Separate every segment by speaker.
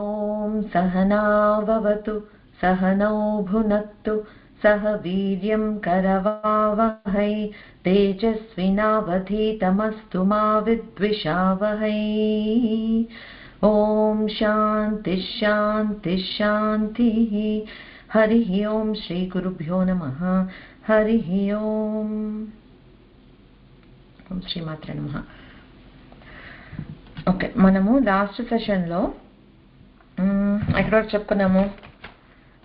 Speaker 1: ఓం సహనావవతు సహనౌ భునక్తు సహ వీర్యం కరవావహై తేజస్వినావధీతమస్తు మా విద్విషావహై. ఓం శాంతి శాంతి శాంతి. హరి ఓం. శ్రీ గురుభ్యో నమః. హరి ఓం. ఓం శ్రీమాత్రే నమః. ఓకే, మనము లాస్ట్ సెషన్లో ఎక్కడ వరకు చెప్పుకున్నాము?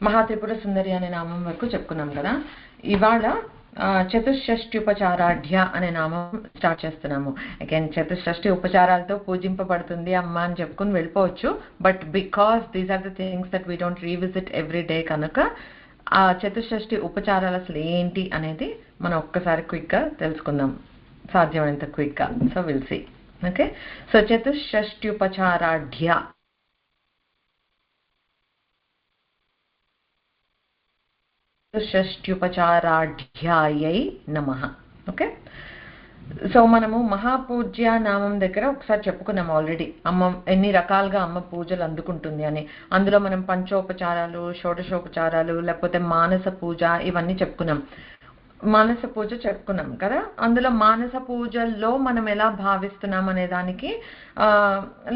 Speaker 1: మహాత్రిపుర సుందరి అనే నామం వరకు చెప్పుకున్నాం కదా. ఇవాళ చతుషష్ఠి ఉపచారాఢ్య అనే నామం స్టార్ట్ చేస్తున్నాము. అగైన్ చతుషష్ఠి ఉపచారాలతో పూజింపబడుతుంది అమ్మ అని చెప్పుకుని వెళ్ళిపోవచ్చు. But because these are the things that we don't revisit every day కనుక ఆ చతుషష్ఠి ఉపచారాలు అసలు ఏంటి అనేది మనం ఒక్కసారి క్విక్గా తెలుసుకుందాం, సాధ్యమైనంత క్విక్గా. So will see. Okay, so చతుషష్ఠి ఉపచారాఢ్య చతుషష్ట్యుపచారాఢ్యాయై నమః. ఓకే, సో మనము మహాపూజ్య నామం దగ్గర ఒకసారి చెప్పుకున్నాం ఆల్రెడీ, అమ్మ ఎన్ని రకాలుగా అమ్మ పూజలు అందుకుంటుంది అని. అందులో మనం పంచోపచారాలు, షోడశోపచారాలు, లేకపోతే మానస పూజ ఇవన్నీ చెప్పుకున్నాం. మానస పూజ చెప్పుకున్నాం కదా. అందులో మానస పూజల్లో మనం ఎలా భావిస్తున్నాం అనే దానికి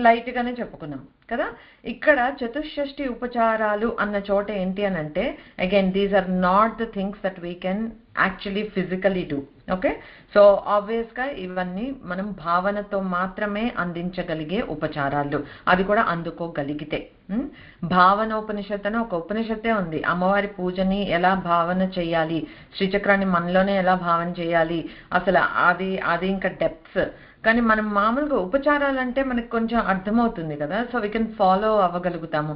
Speaker 1: లైట్గానే చెప్పుకున్నాం కదా. ఇక్కడ చతుషష్ఠి ఉపచారాలు అన్న చోట ఏంటి అని అంటే, again these are not the things that we can actually physically do. Okay, so ఆబ్వియస్గా ఇవన్నీ మనం భావనతో మాత్రమే అందించగలిగే ఉపచారాలు, అది కూడా అందుకోగలిగితే. భావనోపనిషత్తు అని ఒక ఉపనిషత్తే ఉంది. అమ్మవారి పూజని ఎలా భావన చేయాలి, శ్రీచక్రాన్ని మనలోనే ఎలా భావన చేయాలి, అసలు అది ఇంకా డెప్త్స్. కానీ మనం మామూలుగా ఉపచారాలంటే మనకు కొంచెం అర్థమవుతుంది కదా, సో వీ కెన్ ఫాలో అవ్వగలుగుతాము.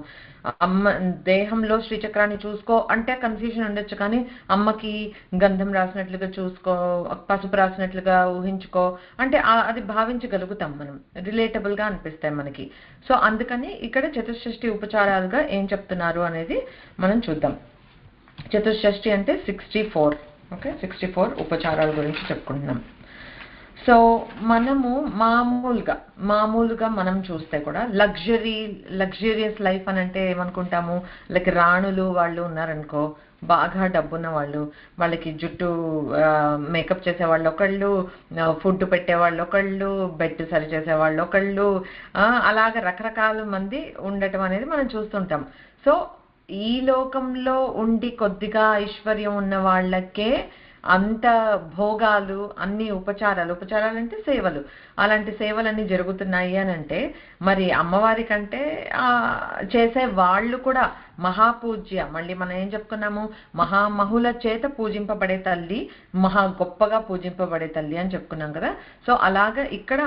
Speaker 1: అమ్మ దేహంలో శ్రీచక్రాన్ని చూసుకో అంటే కన్ఫ్యూజన్ ఉండొచ్చు, కానీ అమ్మకి గంధం రాసినట్లుగా చూసుకో, పసుపు రాసినట్లుగా ఊహించుకో అంటే అది భావించగలుగుతాం మనం, రిలేటబుల్గా అనిపిస్తాయి మనకి. సో అందుకని ఇక్కడ చతుషష్ఠి ఉపచారాలుగా ఏం చెప్తున్నారు అనేది మనం చూద్దాం. చతుషష్ఠి అంటే 64. ఓకే, 64 ఉపచారాల గురించి చెప్పుకుంటున్నాం. సో మనము మామూలుగా మనం చూస్తే కూడా లగ్జరియస్ లైఫ్ అని అంటే ఏమనుకుంటాము, లైక్ రాణులు వాళ్ళు ఉన్నారనుకో, బాగా డబ్బున్న వాళ్ళు, వాళ్ళకి జుట్టు మేకప్ చేసే వాళ్ళు ఒకళ్ళు, ఫుడ్ పెట్టే వాళ్ళు ఒకళ్ళు, బెడ్ సరి చేసే వాళ్ళు ఒకళ్ళు, అలాగ రకరకాల మంది ఉండటం అనేది మనం చూస్తుంటాం. సో ఈ లోకంలో ఉండి కొద్దిగా ఐశ్వర్యం ఉన్న వాళ్ళకే అంత భోగాలు, అన్ని ఉపచారాలు అంటే సేవలు, అలాంటి సేవలన్నీ జరుగుతున్నాయి అని అంటే, మరి అమ్మవారి కంటే చేసే వాళ్ళు కూడా మహాపూజ్య. మళ్ళీ మనం ఏం చెప్పుకున్నాము, మహామహుల చేత పూజింపబడే తల్లి, మహా గొప్పగా పూజింపబడే తల్లి అని చెప్పుకున్నాం కదా. సో అలాగా ఇక్కడ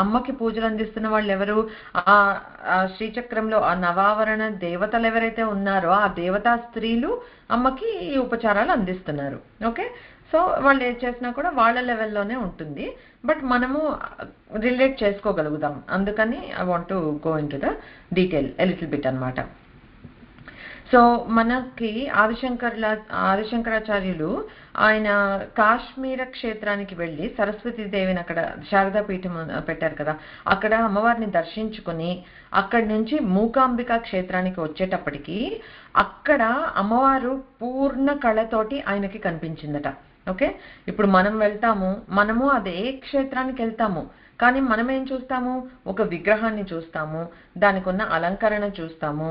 Speaker 1: అమ్మకి పూజలు అందిస్తున్న వాళ్ళు ఎవరు? ఆ శ్రీచక్రంలో ఆ నవావరణ దేవతలు ఎవరైతే ఉన్నారో ఆ దేవతా స్త్రీలు అమ్మకి ఈ ఉపచారాలు అందిస్తున్నారు. ఓకే, సో వాళ్ళు ఏం చేసినా కూడా వాళ్ళ లెవెల్లోనే ఉంటుంది, బట్ మనము రిలేట్ చేసుకోగలుగుతాం. అందుకని I want to go in to the detail a little bit అనమాట. సో మనకి ఆదిశంకరాచార్యులు ఆయన కాశ్మీర క్షేత్రానికి వెళ్ళి సరస్వతీదేవిని అక్కడ శారదాపీఠం పెట్టారు కదా, అక్కడ అమ్మవారిని దర్శించుకుని అక్కడి నుంచి మూకాంబికా క్షేత్రానికి వచ్చేటప్పటికి అక్కడ అమ్మవారు పూర్ణ కళతోటి ఆయనకి కనిపించిందట. ఓకే, ఇప్పుడు మనం వెళ్తాము, మనము అదే క్షేత్రానికి వెళ్తాము, కానీ మనం ఏం చూస్తాము, ఒక విగ్రహాన్ని చూస్తాము, దానికి ఉన్న అలంకరణ చూస్తాము,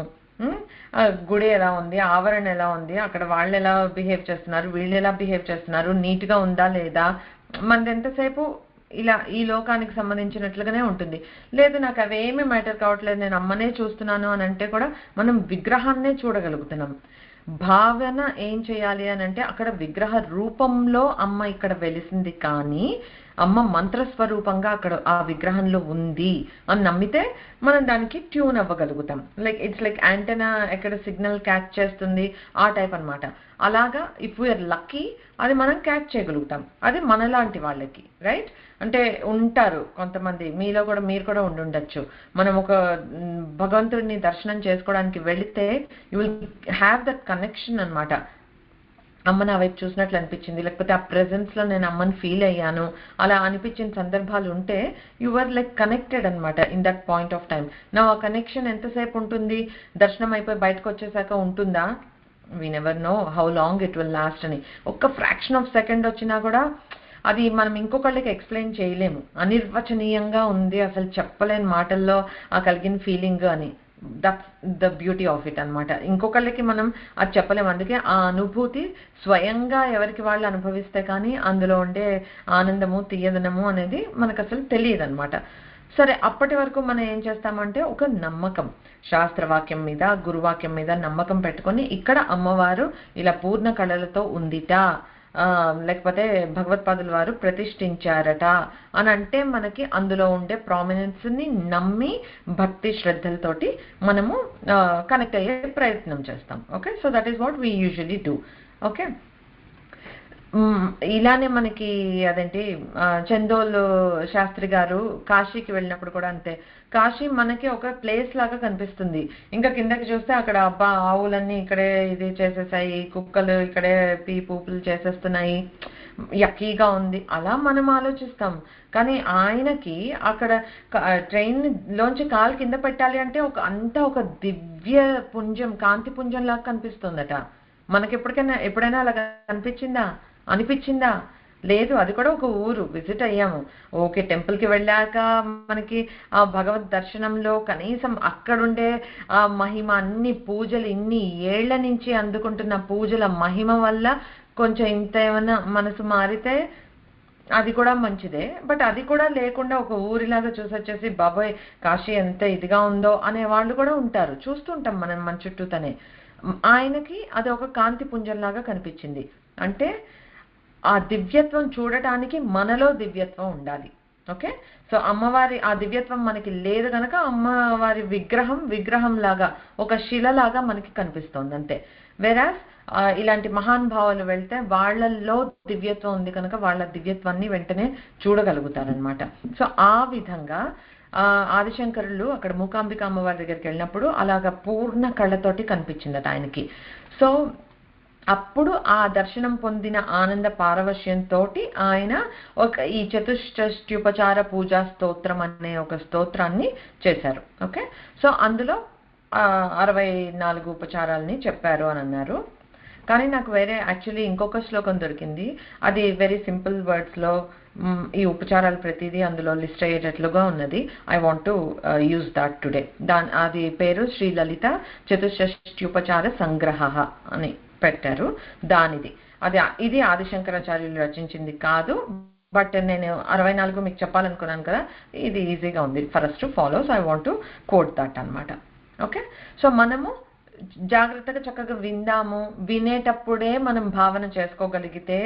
Speaker 1: గుడి ఎలా ఉంది, ఆవరణ ఎలా ఉంది, అక్కడ వాళ్ళు ఎలా బిహేవ్ చేస్తున్నారు, వీళ్ళు ఎలా బిహేవ్ చేస్తున్నారు, నీట్గా ఉందా లేదా, మనది ఎంతసేపు ఇలా ఈ లోకానికి సంబంధించినట్లుగానే ఉంటుంది. లేదు నాకు అవేమీ మ్యాటర్ కావట్లేదు, నేను అమ్మనే చూస్తున్నాను అని అంటే కూడా మనం విగ్రహాన్నే చూడగలుగుతున్నాం. భావన ఏం చేయాలి అని అంటే, అక్కడ విగ్రహ రూపంలో అమ్మ ఇక్కడ వెలిసింది, కానీ అమ్మ మంత్రస్వరూపంగా అక్కడ ఆ విగ్రహంలో ఉంది అని నమ్మితే మనం దానికి ట్యూన్ అవ్వగలుగుతాం. లైక్ ఇట్స్ లైక్ యాంటెనా ఎక్కడ సిగ్నల్ క్యాచ్ చేస్తుంది ఆ టైప్ అనమాట. అలాగా ఇఫ్ వీఆర్ లక్కీ అది మనం క్యాచ్ చేయగలుగుతాం. అది మనలాంటి వాళ్ళకి, రైట్? అంటే ఉంటారు కొంతమంది, మీరు కూడా ఉండొచ్చు. మనం ఒక భగవంతుడిని దర్శనం చేసుకోవడానికి వెళితే you will have that connection అనమాట. అమ్మ నా వైపు చూసినట్లు అనిపించింది, లేకపోతే ఆ ప్రెజెన్స్లో నేను అమ్మని ఫీల్ అయ్యాను, అలా అనిపించిన సందర్భాలు ఉంటే యు ఆర్ లైక్ కనెక్టెడ్ అనమాట in that point of time. నా ఆ కనెక్షన్ ఎంతసేపు ఉంటుంది, దర్శనం అయిపోయి బయటకు వచ్చేసాక ఉంటుందా? We never know how long it will last అని. ఒక్క ఫ్రాక్షన్ ఆఫ్ సెకండ్ వచ్చినా కూడా అది మనం ఇంకొకళ్ళకి ఎక్స్ప్లెయిన్ చేయలేము, అనిర్వచనీయంగా ఉంది, అసలు చెప్పలేని మాటల్లో ఆ కలిగిన ఫీలింగ్ అని. That's the beauty of it అనమాట. ఇంకొకళ్ళకి మనం అది చెప్పలేము. అందుకే ఆ అనుభూతి స్వయంగా ఎవరికి వాళ్ళు అనుభవిస్తే కానీ అందులో ఉండే ఆనందము తీయదనము అనేది మనకు అసలు తెలియదు అనమాట. సరే, అప్పటి వరకు మనం ఏం చేస్తామంటే ఒక నమ్మకం, శాస్త్రవాక్యం మీద గురువాక్యం మీద నమ్మకం పెట్టుకొని ఇక్కడ అమ్మవారు ఇలా పూర్ణ కళలతో ఉందిట, లేకపోతే భగవత్పాదుల వారు ప్రతిష్ఠించారట అని అంటే మనకి అందులో ఉండే ప్రామినెన్స్ని నమ్మి భక్తి శ్రద్ధలతోటి మనము కనెక్ట్ అయ్యే ప్రయత్నం చేస్తాం. Okay, so that is what we usually do. Okay, ఇలానే మనకి అదేంటి చందోల్ శాస్త్రి గారు కాశీకి వెళ్ళినప్పుడు కూడా అంతే. కాశీ మనకి ఒక ప్లేస్ లాగా కనిపిస్తుంది, ఇంకా కిందకి చూస్తే అక్కడ అబ్బా ఆవులన్నీ ఇక్కడే ఇది చేసేసాయి, కుక్కలు ఇక్కడే పూపులు చేసేస్తున్నాయి, యక్కీగా ఉంది, అలా మనం ఆలోచిస్తాం. కానీ ఆయనకి అక్కడ ట్రైన్ లోంచి కాలు కింద పెట్టాలి అంటే అంతా ఒక దివ్య పుంజం, కాంతి పుంజం లాగా కనిపిస్తుందట. మనకి ఎప్పుడైనా అలా అనిపించిందా? లేదు. అది కూడా ఒక ఊరు విజిట్ అయ్యాము. ఓకే, టెంపుల్కి వెళ్ళాక మనకి ఆ భగవద్ దర్శనంలో కనీసం అక్కడుండే ఆ మహిమ, అన్ని పూజలు ఇన్ని ఏళ్ల నుంచి అందుకుంటున్న పూజల మహిమ వల్ల కొంచెం ఇంత ఏమైనా మనసు మారితే అది కూడా మంచిదే. బట్ అది కూడా లేకుండా ఒక ఊరిలాగా చూసొచ్చేసి బాబోయ్ కాశీ ఎంత ఇదిగా ఉందో అనే వాళ్ళు కూడా ఉంటారు, చూస్తుంటాం మనం మన చుట్టూతనే. ఆయనకి అది ఒక కాంతి పుంజంలాగా కనిపించింది. అంటే ఆ దివ్యత్వం చూడటానికి మనలో దివ్యత్వం ఉండాలి. ఓకే, సో అమ్మవారి ఆ దివ్యత్వం మనకి లేదు కనుక అమ్మవారి విగ్రహం లాగా ఒక శిలలాగా మనకి కనిపిస్తోంది అంతే. వెరాస్ ఇలాంటి మహానుభావులు వెళ్తే వాళ్ళల్లో దివ్యత్వం ఉంది కనుక వాళ్ళ దివ్యత్వాన్ని వెంటనే చూడగలుగుతారనమాట. సో ఆ విధంగా ఆదిశంకరులు అక్కడ మూకాంబిక అమ్మవారి దగ్గరికి వెళ్ళినప్పుడు అలాగా పూర్ణ కళ్ళతోటి కనిపించిందట ఆయనకి. సో అప్పుడు ఆ దర్శనం పొందిన ఆనంద పారవశ్యంతో ఆయన ఈ చతుష్షష్ట్యుపచార పూజా స్తోత్రం అనే ఒక స్తోత్రాన్ని చేశారు. ఓకే, సో అందులో 64 ఉపచారాలని చెప్పారు అని అన్నారు. కానీ నాకు యాక్చువల్లీ ఇంకొక శ్లోకం దొరికింది, అది వెరీ సింపుల్ వర్డ్స్లో ఈ ఉపచారాలు ప్రతిదీ అందులో లిస్ట్ అయ్యేటట్లుగా ఉన్నది. I want to use that today. అది పేరు శ్రీ లలిత చతుష్షష్ట్యుపచార సంగ్రహ అని పెట్టారు. ఇది ఆదిశంకరాచార్యులు రచించింది కాదు, బట్ నేను 64 మీకు చెప్పాలనుకున్నాను కదా, ఇది ఈజీగా ఉంది for us to follow, so I want to quote that అనమాట. ఓకే, సో మనము జాగ్రత్తగా చక్కగా విందాము, వినేటప్పుడే మనం భావన చేసుకోగలిగితే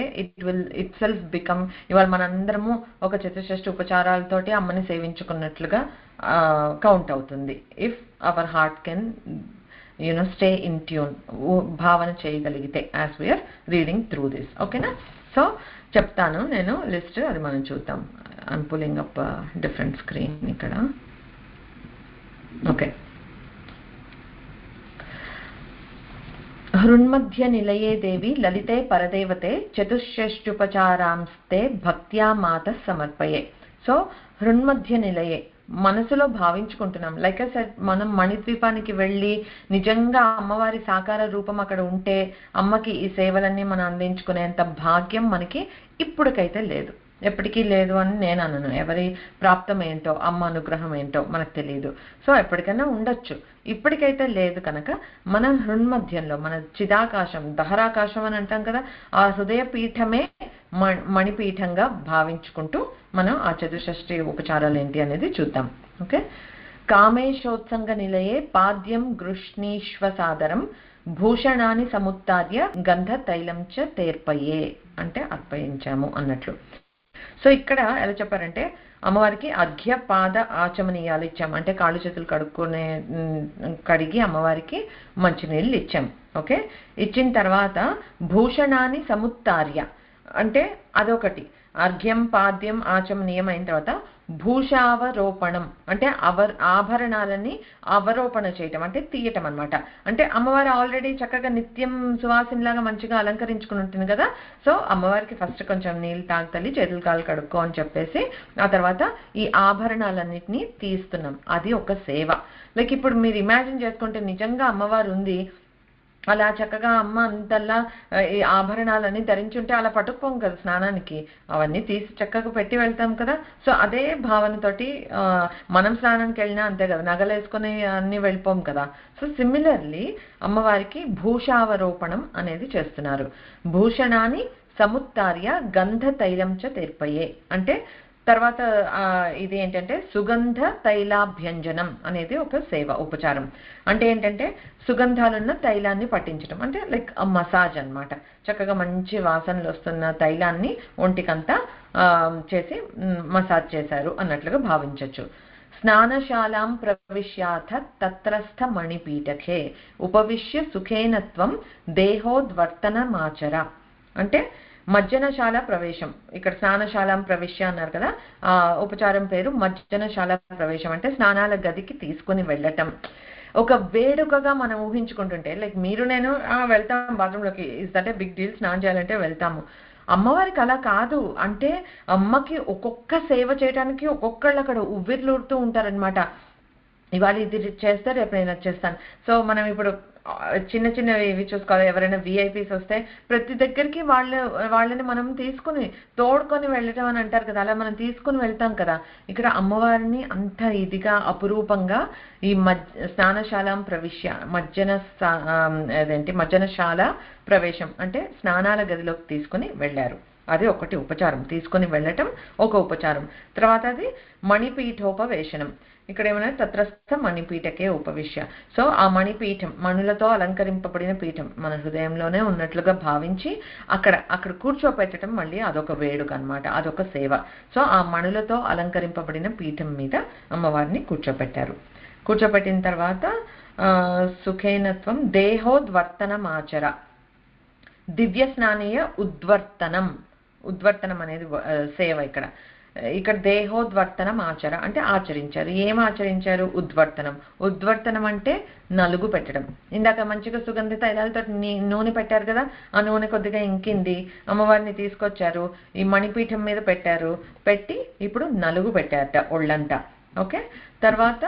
Speaker 1: ఇట్ సెల్ఫ్ బికమ్, ఇవాళ మనందరము ఒక చతుషష్ఠి ఉపచారాలతోటి అమ్మని సేవించుకున్నట్లుగా కౌంట్ అవుతుంది. If our heart can stay in tune, భావన చేయగలిగితే as we're reading through this. ఓకేనా, సో చెప్తాను నేను లిస్ట్, అది మనం చూద్దాం. I'm pulling up different screen ఇక్కడ. ఓకే, హృన్మధ్య నిలయే దేవి లలితే పరదేవతే చతుష్షష్ట్యుపచారాంస్తే భక్త్యా మాత సమర్పయే. సో హృన్మధ్య నిలయే, మనసులో భావించుకుంటున్నాం. లైక్ ఐ సెడ్, మనం మణిద్వీపానికి వెళ్ళి నిజంగా అమ్మవారి సాకార రూపం అక్కడ ఉంటే అమ్మకి ఈ సేవలన్నీ మనం అందించుకునేంత భాగ్యం మనకి ఇప్పటికైతే లేదు, ఎప్పటికీ లేదు అని నేను అనను. ఎవరి ప్రాప్తం ఏంటో, అమ్మ అనుగ్రహం ఏంటో మనకు తెలియదు. సో ఎప్పటికైనా ఉండొచ్చు, ఇప్పటికైతే లేదు కనుక మన హృన్మధ్యంలో, మన చిదాకాశం, దహరాకాశం అని అంటాం కదా, ఆ హృదయ పీఠమే మణిపీఠంగా భావించుకుంటూ మనం ఆ చతుషష్ఠి ఉపచారాలు ఏంటి అనేది చూద్దాం. ఓకే, కామేశోత్సంగ నిలయే పాద్యం గృష్ణీశ్వసాదరం భూషణాన్ని సముత్తార్య గంధ తైలం చ తేర్పయే, అంటే అర్పయించాము అన్నట్లు. సో ఇక్కడ ఎలా చెప్పారంటే, అమ్మవారికి అర్ఘ్య పాద ఆచమనీయాలు ఇచ్చాం, అంటే కాళ్ళు చేతులు కడిగి అమ్మవారికి మంచినీళ్ళు ఇచ్చాం. ఓకే, ఇచ్చిన తర్వాత భూషణాన్ని సముత్తార్య, అంటే అదొకటి, అర్ఘ్యం పాద్యం ఆచమనీయం అయిన తర్వాత భూషావరోపణం అంటే ఆభరణాలని అవరోపణ చేయటం అంటే తీయటం అన్నమాట. అంటే అమ్మవారు ఆల్రెడీ చక్కగా నిత్యం సువాసినిలాగా మంచిగా అలంకరించుకుని ఉంటుంది కదా. సో అమ్మవారికి ఫస్ట్ కొంచెం నీళ్ళు తాగుతల్లి, చేతులు కాళ్ళు కడుక్కో అని చెప్పేసి ఆ తర్వాత ఈ ఆభరణాలన్నిటినీ తీస్తున్నాం. అది ఒక సేవ. లైక్ ఇప్పుడు మీరు ఇమాజిన్ చేసుకుంటే నిజంగా అమ్మవారు ఉంది, అలా చక్కగా అమ్మ అంతల్లా ఈ ఆభరణాలన్నీ ధరించుంటే అలా పట్టుకుపోం కదా స్నానానికి, అవన్నీ తీసి చక్కగా పెట్టి వెళ్తాం కదా. సో అదే భావనతోటి మనం స్నానానికి వెళ్ళినా అంతే కదా, నగలు వేసుకొని అన్ని వెళ్ళిపోం కదా. సో సిమిలర్లీ అమ్మవారికి భూషావరోపణం అనేది చేస్తున్నారు. భూషణాన్ని సముత్తార్య గంధ తైలం చ తెర్పయే అంటే తర్వాత ఇది ఏంటంటే సుగంధ తైలాభ్యంజనం అనేది ఒక సేవ ఉపచారం. అంటే ఏంటంటే సుగంధాలున్న తైలాన్ని పట్టించడం అంటే లైక్ మసాజ్ అన్నమాట. చక్కగా మంచి వాసనలు వస్తున్న తైలాన్ని ఒంటికంతా చేసి మసాజ్ చేశారు అన్నట్లుగా భావించవచ్చు. స్నానశాలాం ప్రవిశ్యాథ తత్రస్థ మణిపీఠకే ఉపవిశ్య సుఖేనత్వం దేహోద్వర్తనమాచర అంటే మజ్జనశాల ప్రవేశం. ఇక్కడ స్నానశాల ప్రవేశ్య అన్నారు కదా, ఆ ఉపచారం పేరు మజ్జనశాల ప్రవేశం. అంటే స్నానాల గదికి తీసుకుని వెళ్ళటం ఒక వేడుకగా మనం ఊహించుకుంటుంటే, లైక్ మీరు నేను వెళ్తాం బాత్రూంలోకి, is that a big deal, స్నానం చేయాలంటే వెళ్తాము. అమ్మవారికి అలా కాదు. అంటే అమ్మకి ఒక్కొక్క సేవ చేయడానికి ఒక్కొక్కళ్ళు అక్కడ ఉవ్విర్లూడుతూ ఉంటారనమాట. ఇవాళ ఇది చేస్తే రేపు నేను చేస్తాను. సో మనం ఇప్పుడు చిన్న చిన్నవి ఇవి చూసుకోవాలి. ఎవరైనా విఐపీస్ వస్తే ప్రతి దగ్గరికి వాళ్ళని మనం తీసుకుని తోడుకొని వెళ్ళటం అని అంటారు కదా, అలా మనం తీసుకుని వెళ్తాం కదా. ఇక్కడ అమ్మవారిని అంత ఇదిగా అపురూపంగా ఈ స్నానశాల ప్రవిశ్య మజ్జనశాల ప్రవేశం అంటే స్నానాల గదిలోకి తీసుకుని వెళ్ళారు. అది ఒకటి ఉపచారం, తీసుకుని వెళ్ళటం ఒక ఉపచారం. తర్వాత అది మణిపీఠోపవేశనం. ఇక్కడ ఏమన్నా తత్రస్థ మణిపీఠకే ఉపవిశ్య. సో ఆ మణిపీఠం మణులతో అలంకరింపబడిన పీఠం మన హృదయంలోనే ఉన్నట్లుగా భావించి అక్కడ కూర్చోపెట్టడం మళ్ళీ అదొక వేడుక అన్నమాట, అదొక సేవ. సో ఆ మణులతో అలంకరింపబడిన పీఠం మీద అమ్మవారిని కూర్చోపెట్టారు. కూర్చోపెట్టిన తర్వాత సుఖేనత్వం దేహోద్వర్తనమాచర దివ్య స్నానీయ ఉద్వర్తనం అనేది సేవ. ఇక్కడ దేహోద్వర్తనం ఆచర అంటే ఆచరించారు. ఏం ఆచరించారు? ఉద్వర్తనం అంటే నలుగు పెట్టడం. ఇందాక మంచిగా సుగంధ తైలాలతో నూనె పెట్టారు కదా, ఆ నూనె కొద్దిగా ఇంకింది, అమ్మవారిని తీసుకొచ్చారు, ఈ మణిపీఠం మీద పెట్టారు, పెట్టి ఇప్పుడు నలుగు పెట్టారట ఒళ్ళంతా. ఓకే. తర్వాత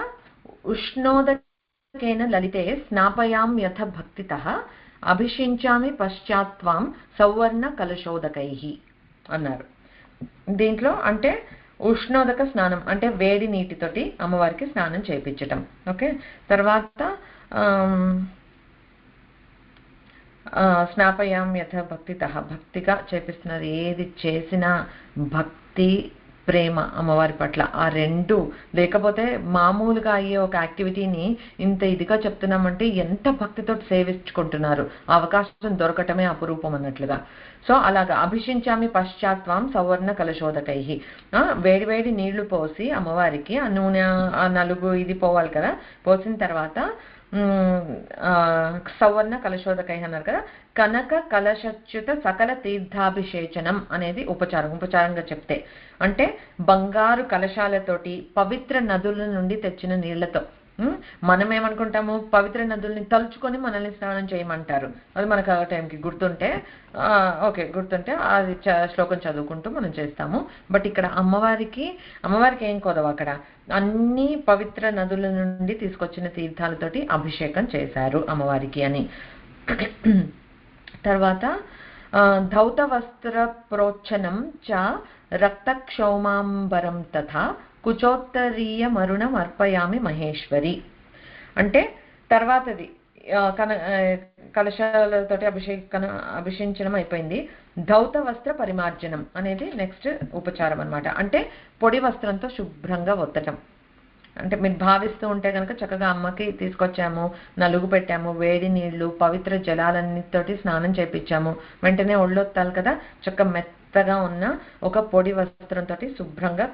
Speaker 1: ఉష్ణోదకేన లలితే స్నాపయాం యథ భక్తితః అభిషించామి పశ్చాత్వాం సౌవర్ణ కలశోదకై అన్నారు. దీంట్లో అంటే ఉష్ణోదక స్నానం అంటే వేడి నీటితోటి అమ్మవారికి స్నానం చేయించటం. ఓకే. తర్వాత స్నాపయాం యథ భక్తితః భక్తిగా చేపిస్తున్నారు. ఏది చేసినా భక్తి ప్రేమ అమ్మవారి పట్ల, ఆ రెండు లేకపోతే మామూలుగా అయ్యే ఒక యాక్టివిటీని ఇంత ఇదిగా చెప్తున్నామంటే ఎంత భక్తితో సేవించుకుంటున్నారు. అవకాశం దొరకటమే అపురూపం అన్నట్లుగా. సో అలాగా అభిషించామి పశ్చాత్వాం సౌవర్ణ కలశోదకై వేడి నీళ్లు పోసి అమ్మవారికి ఆ నూనె ఆ నలుగు ఇది పోవాలి కదా, పోసిన తర్వాత సౌవర్ణ కలశోదకై అన్నారు కదా, కనక కలశచ్యుత సకల తీర్థాభిషేచనం అనేది ఉపచారంగా చెప్తే అంటే బంగారు కలశాలతోటి పవిత్ర నదుల నుండి తెచ్చిన నీళ్లతో. మనం ఏమనుకుంటాము, పవిత్ర నదుల్ని తలుచుకొని మనల్ని స్నానం చేయమంటారు. అది మనకు ఆ టైంకి గుర్తుంటే అది శ్లోకం చదువుకుంటూ మనం చేస్తాము. బట్ ఇక్కడ అమ్మవారికి ఏం కొదవ, అక్కడ అన్ని పవిత్ర నదుల నుండి తీసుకొచ్చిన తీర్థాలతోటి అభిషేకం చేశారు అమ్మవారికి అని. తర్వాత ధౌత వస్త్ర ప్రోచ్చనం చ రక్తక్షౌమాంబరం తథా కుచోత్తరీయ మరుణం అర్పయామి మహేశ్వరి అంటే తర్వాతది కలశాలతోటి అభిషేకించడం అయిపోయింది. ధౌత వస్త్ర పరిమార్జనం అనేది నెక్స్ట్ ఉపచారం అన్నమాట. అంటే పొడి వస్త్రంతో శుభ్రంగా ఒత్తటం. అంటే మీరు భావిస్తూ ఉంటే కనుక చక్కగా అమ్మకి తీసుకొచ్చాము, నలుగు పెట్టాము, వేడి నీళ్లు పవిత్ర జలాలన్నిటితోటి స్నానం చేపించాము, వెంటనే ఒళ్ళొత్తాలి కదా, చక్కగా మెత్తగా ఉన్న ఒక పొడి వస్త్రంతో శుభ్రంగా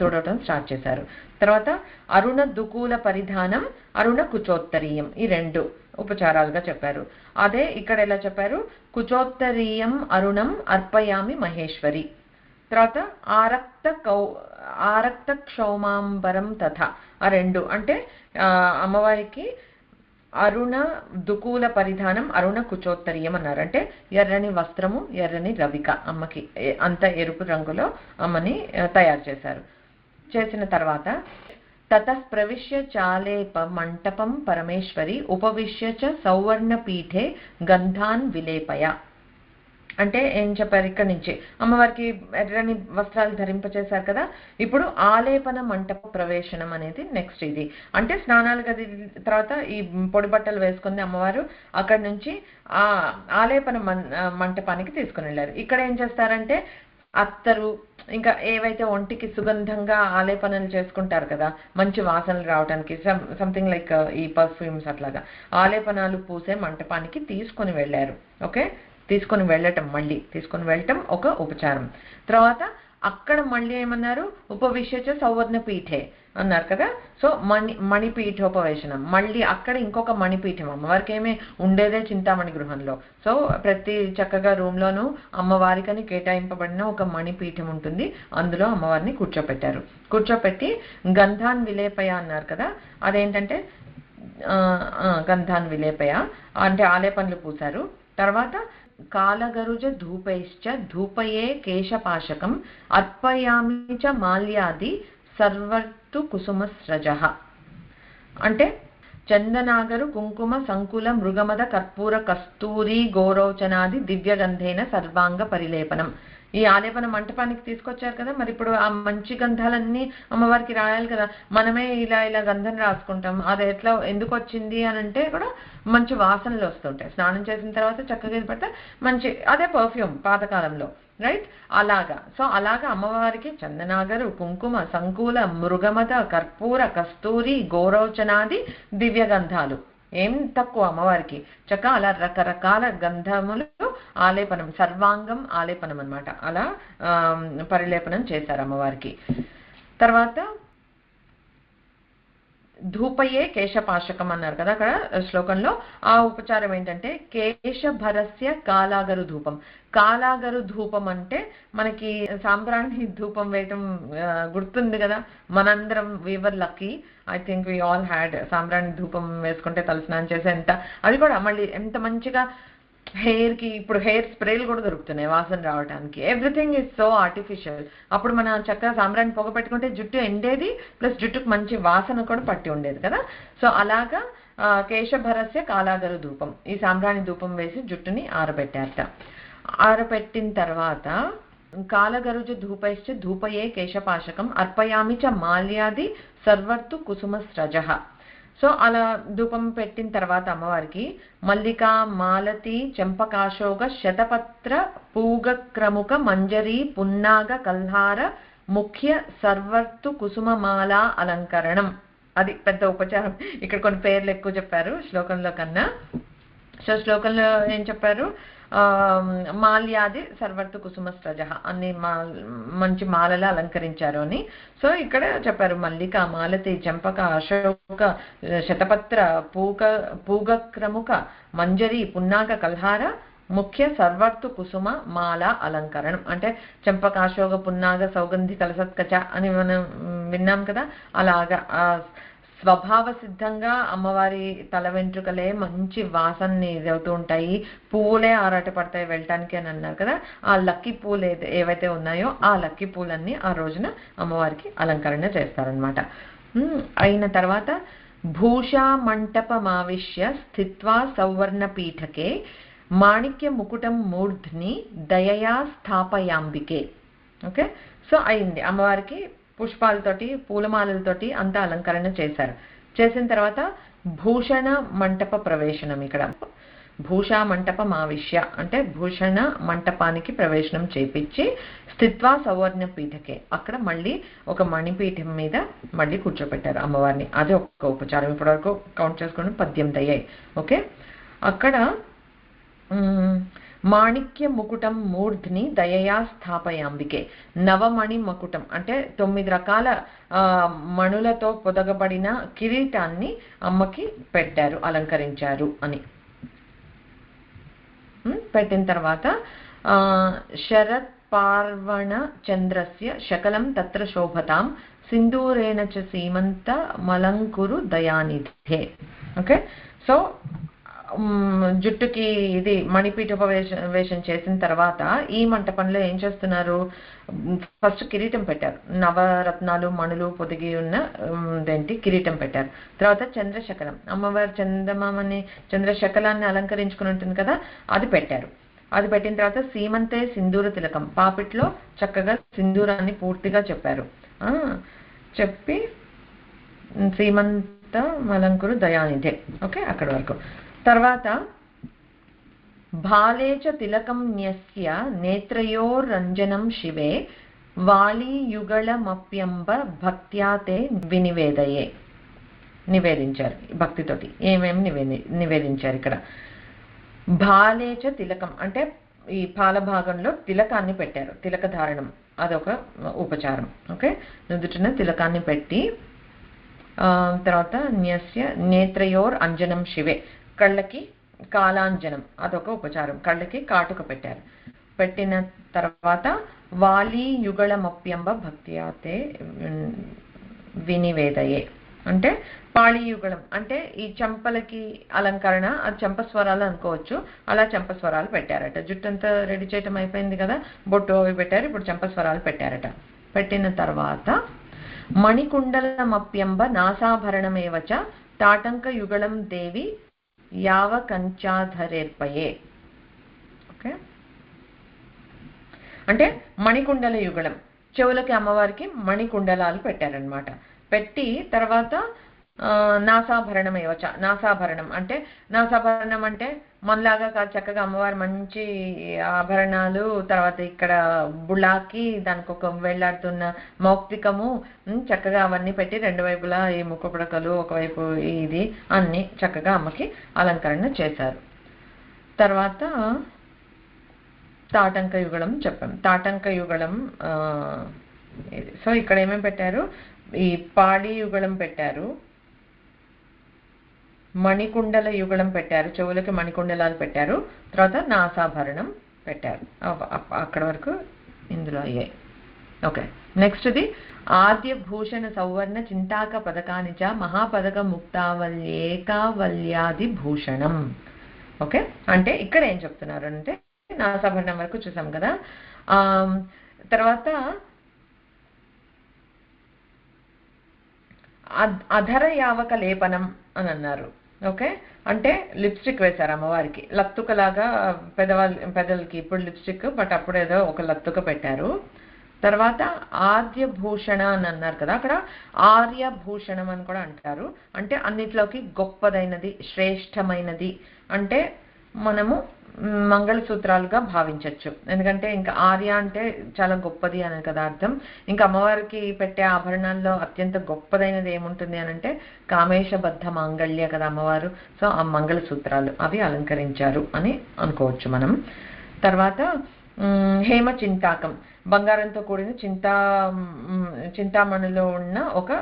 Speaker 1: తుడవటం స్టార్ట్ చేశారు. తర్వాత అరుణ దుకూల పరిధానం, అరుణ కుచోత్తరీయం, ఈ రెండు ఉపచారాలుగా చెప్పారు. అదే ఇక్కడ ఎలా చెప్పారు, కుచోత్తరీయం అరుణం అర్పయామి మహేశ్వరి. తర్వాత ఆరక్త క్షౌమాంబరం తథ, ఆ రెండు అంటే అమ్మవారికి అరుణ దుకూల పరిధానం అరుణ కుచోత్తరీయం అన్నారు. అంటే ఎర్రని వస్త్రము, ఎర్రని రవిక అమ్మకి అంత ఎరుపు రంగులో అమ్మని తయారు చేశారు. చేసిన తర్వాత తతః ప్రవిశ్య చాలేప మంటపం పరమేశ్వరి ఉపవిశ్య చ సౌవర్ణ పీఠే గంధాన్ విలేపయ. అంటే ఏం చెప్పారు, ఇక్కడి నుంచి అమ్మవారికి ఎర్రని వస్త్రాలు ధరింపచేశారు కదా, ఇప్పుడు ఆలేపన మంటప ప్రవేశనం అనేది నెక్స్ట్. ఇది అంటే స్నానాలు గది తర్వాత ఈ పొడి బట్టలు వేసుకుంది అమ్మవారు, అక్కడి నుంచి ఆ ఆలేపన మంటపానికి తీసుకుని వెళ్ళారు. ఇక్కడ ఏం చేస్తారంటే అత్తరు ఇంకా ఏవైతే ఒంటికి సుగంధంగా ఆలేపనలు చేసుకుంటారు కదా మంచి వాసనలు రావడానికి, సంథింగ్ లైక్ ఈ పర్ఫ్యూమ్స్ అట్లాగా ఆలేపనాలు పూసే మంటపానికి తీసుకొని వెళ్ళారు. ఓకే, తీసుకొని వెళ్ళటం ఒక ఉపచారం. తర్వాత అక్కడ మళ్ళీ ఏమన్నారు, ఉపవిశ్యచ సౌవర్ణ పీఠే అన్నారు కదా. సో మణిపీఠోపవేశనం, మళ్ళీ అక్కడ ఇంకొక మణిపీఠం. అమ్మవారికి ఏమి ఉండేదే చింతామణి గృహంలో. సో ప్రతి చక్కగా రూమ్లోనూ అమ్మవారికని కేటాయింపబడిన ఒక మణిపీఠం ఉంటుంది, అందులో అమ్మవారిని కూర్చోపెట్టి గంధాన్ విలేపయ అన్నారు కదా. అదేంటంటే గంధాన్ విలేపయ అంటే ఆలేపనలు పూశారు. తర్వాత కాలగరుజ ధూపైశ్చ ధూపయే కేశపాశకం అర్పయామి చ మాల్యాది సర్వర్తు కుసుమస్రజః. అంటే చందనాగరు కుంకుమ సంకుల మృగమద కర్పూర కస్తూరి గోరోచనాది దివ్యగంధేన సర్వాంగ పరిలేపనం. ఈ ఆలేపన మంటపానికి తీసుకొచ్చారు కదా, మరి ఇప్పుడు ఆ మంచి గంధాలన్నీ అమ్మవారికి రాయాలి కదా. మనమే ఇలా గంధం రాసుకుంటాం, అది ఎట్లా ఎందుకు వచ్చింది అని అంటే కూడా మంచి వాసనలు వస్తుంటాయి. స్నానం చేసిన తర్వాత చక్కగా పడితే మంచి అదే పర్ఫ్యూమ్ పాతకాలంలో, రైట్? అలాగా అమ్మవారికి చందనాగరు కుంకుమ సంకుల మృగమద కర్పూర కస్తూరి గోరోచనాది దివ్య గంధాలు, ఏం తక్కువ అమ్మవారికి. చక్క అలా రకరకాల గంధములు ఆలేపనం, సర్వాంగం ఆలేపనం అన్నమాట. అలా పరిలేపనం చేశారు అమ్మవారికి. తర్వాత ధూపయే కేశపాశకం అన్నారు కదా అక్కడ శ్లోకంలో. ఆ ఉపచారం ఏంటంటే కేశభరస్య కాలాగరు ధూపం. కాలాగరు ధూపం అంటే మనకి సాంబ్రాణి ధూపం వేయటం గుర్తుంది కదా, మనందరం we were lucky, I think we all had సాంబ్రాణి ధూపం వేసుకుంటే తలస్నానం చేసే అది కూడా మళ్ళీ ఎంత మంచిగా హెయిర్కి. ఇప్పుడు హెయిర్ స్ప్రేలు కూడా దొరుకుతున్నాయి వాసన రావడానికి. Everything is so artificial. అప్పుడు మన చక్కగా సాంబ్రాణి పొగ పెట్టుకుంటే జుట్టు ఎండేది, ప్లస్ జుట్టుకు మంచి వాసన కూడా పట్టి ఉండేది కదా. సో అలాగా కేశభరస్య కాలాగరు ధూపం, ఈ సాంబ్రాణి ధూపం వేసి జుట్టుని ఆరబెట్టారట. ఆరబెట్టిన తర్వాత కాలగరుజ ధూపైశ్చ ధూపయే కేశపాశకం అర్పయామి చ మాల్యాది సర్వర్తు కుసుమస్రజః. సో అలా ధూపం పెట్టిన తర్వాత అమ్మవారికి మల్లికా మాలతి చెంపకాశోగ శతపత్ర పూగక్రముక మంజరి పున్నాగ కల్హార ముఖ్య సర్వర్తు కుసుమమాల అలంకరణం. అది పెద్ద ఉపచారం. ఇక్కడ కొన్ని పేర్లు ఎక్కువ చెప్పారు శ్లోకంలో కన్నా. సో శ్లోకంలో ఏం చెప్పారు, మాల్యాది సర్వర్తు కుసుమస్రజ, అన్ని మంచి మాలలా అలంకరించారు అని. సో ఇక్కడ చెప్పారు మల్లిక మాలతి చెంపక అశోక శతపత్ర పూగక్రముక మంజరి పున్నాగ కల్హార ముఖ్య సర్వర్తు కుసుమ మాల అలంకరణం. అంటే చెంపక అశోక పున్నాగ సౌగంధి కలసత్కచ అని మనం విన్నాం కదా, అలాగా స్వభావ సిద్ధంగా అమ్మవారి తల వెంట్రుకలే మంచి వాసనని ఇదవుతూ ఉంటాయి, పువ్వులే ఆరాట పడతాయి వెళ్ళటానికి అని అన్నారు కదా. ఆ లక్కీ పూలు ఏవైతే ఉన్నాయో ఆ లక్కీ పూలన్నీ ఆ రోజున అమ్మవారికి అలంకరణ చేస్తారనమాట. అయిన తర్వాత భూషా మంటపమావిశ్య స్థిత్వా సౌవర్ణ పీఠకే మాణిక్య ముకుటం మూర్ధ్ని దయయా స్థాపయాంబికే. ఓకే, సో అయింది. అమ్మవారికి పుష్పాలతోటి పూలమాలలతోటి అంతా అలంకరణ చేశారు. చేసిన తర్వాత భూషణ మంటప ప్రవేశనం. ఇక్కడ భూషా మంటపం ఆవిష్య అంటే భూషణ మంటపానికి ప్రవేశనం చేపించి స్థిత్వా సౌవర్ణ పీఠకే, అక్కడ మళ్ళీ ఒక మణిపీఠం మీద మళ్ళీ కూర్చోపెట్టారు అమ్మవారిని. అది ఒక ఉపచారం. ఇప్పటివరకు కౌంట్ చేసుకుని 18 అయ్యాయి. ఓకే, అక్కడ మాణిక్య ముకుటం మూర్ధ్ని దయయా స్థాపయాంబికే. నవమణి మకుటం అంటే 9 రకాల మణులతో పొదగబడిన కిరీటాన్ని అమ్మకి పెట్టారు, అలంకరించారు అని. పెట్టిన తర్వాత శరత్ పార్వణ చంద్రస్య శకలం తత్ర శోభతాం సింధూరేణ చ సీమంత మలంకురు దయానిధే. ఓకే, సో జుట్టుకి ఇది మణిపీఠోపవేశం చేసిన తర్వాత ఈ మంటపంలో ఏం చేస్తున్నారు, ఫస్ట్ కిరీటం పెట్టారు, నవరత్నాలు మణులు పొదిగి ఉన్న దేంటి కిరీటం పెట్టారు. తర్వాత చంద్రశకలం, అమ్మవారి చందమామని చంద్రశకలాన్ని అలంకరించుకుని ఉంటుంది కదా, అది పెట్టారు. అది పెట్టిన తర్వాత సీమంతే సింధూర తిలకం, పాపిట్లో చక్కగా సింధూరాన్ని పూర్తిగా చెప్పారు. చెప్పి సీమంత మలంకురు దయానిధే. ఓకే, అక్కడి వరకు. తర్వాత భాలేచ తిలకం న్యస్య నేత్రయోరంజనం శివే వాళీయుగళమప్యంబ భక్త్యా తే వినివేదయే. నివేదించారు భక్తితోటి. ఏమేమి నివేదించారు ఇక్కడ? భాలేచ తిలకం అంటే ఈ పాల భాగంలో తిలకాన్ని పెట్టారు, తిలక ధారణం, అదొక ఉపచారం. ఓకే, నుదుటిన తిలకాన్ని పెట్టి తర్వాత న్యస్య నేత్రయోర్ అంజనం శివే, కళ్ళకి కాలాంజనం, అదొక ఉపచారం, కళ్ళకి కాటుక పెట్టారు. పెట్టిన తర్వాత వాలి యుగళమప్యంబ భక్త్యాతే వినివేదయే అంటే పాళీయుగళం అంటే ఈ చెంపలకి అలంకరణ, అది చెంపస్వరాలు అనుకోవచ్చు, అలా చెంపస్వరాలు పెట్టారట. జుట్టంతా రెడీ చేయటం అయిపోయింది కదా, బొట్టు అవి పెట్టారు, ఇప్పుడు చెంపస్వరాలు పెట్టారట. పెట్టిన తర్వాత మణికుండలమప్యంబ నాసాభరణమేవచ తాటంక యుగళం దేవి యావ కంచాధరేర్పయే. ఓకే, అంటే మణికుండల యుగళం, చెవులకి అమ్మవారికి మణికుండలాలు పెట్టారనమాట. పెట్టి తర్వాత నాసాభరణం ఏవచ, నాసాభరణం అంటే నాసాభరణం అంటే మనలాగా కాదు, చక్కగా అమ్మవారి మంచి ఆభరణాలు, తర్వాత ఇక్కడ బుళాకి దానికి ఒక వేళ్లాడుతున్న మౌక్తికము, చక్కగా అవన్నీ పెట్టి రెండు వైపులా ఈ ముక్కు పుడకలు, ఒకవైపు ఇది అన్ని చక్కగా అమ్మకి అలంకరణ చేశారు. తర్వాత తాటంక యుగళం చెప్పాం. తాటంక యుగళం సో ఇక్కడ ఏమేమి పెట్టారు, ఈ పాళీ యుగళం పెట్టారు, మణికుండల యుగళం పెట్టారు, చెవులకి మణికుండలాలు పెట్టారు, తర్వాత నాసాభరణం పెట్టారు. అక్కడ వరకు ఇందులో అయ్యాయి. ఓకే, నెక్స్ట్ది ఆద్య భూషణ సౌవర్ణ చింతాక పథకాని చ మహాపథక ముక్తావల్యేకావల్యాది భూషణం. ఓకే, అంటే ఇక్కడ ఏం చెప్తున్నారు అంటే నాసాభరణం వరకు చూసాం కదా. తర్వాత అధర యావక లేపనం అని అన్నారు. ఓకే, అంటే లిప్స్టిక్ వేశారు అమ్మవారికి, లత్తుకలాగా పెదలకి ఇప్పుడు లిప్స్టిక్, బట్ అప్పుడు ఏదో ఒక లత్తుక పెట్టారు. తర్వాత ఆద్య భూషణ అని అన్నారు కదా, అక్కడ ఆర్య భూషణం అని కూడా అంటారు. అంటే అన్నిట్లోకి గొప్పదైనది, శ్రేష్టమైనది, అంటే మనము మంగళసూత్రాలుగా భావించవచ్చు. ఎందుకంటే ఇంకా ఆర్య అంటే చాలా గొప్పది అని కదా అర్థం. ఇంకా అమ్మవారికి పెట్టే ఆభరణాల్లో అత్యంత గొప్పదైనది ఏముంటుంది అని అంటే కామేశబద్ధ మాంగళ్య కదా అమ్మవారు. సో ఆ మంగళసూత్రాలు అవి అలంకరించారు అని అనుకోవచ్చు మనం. తర్వాత హేమ చింతాకం, బంగారంతో కూడిన చింతామణిలో ఉన్న ఒక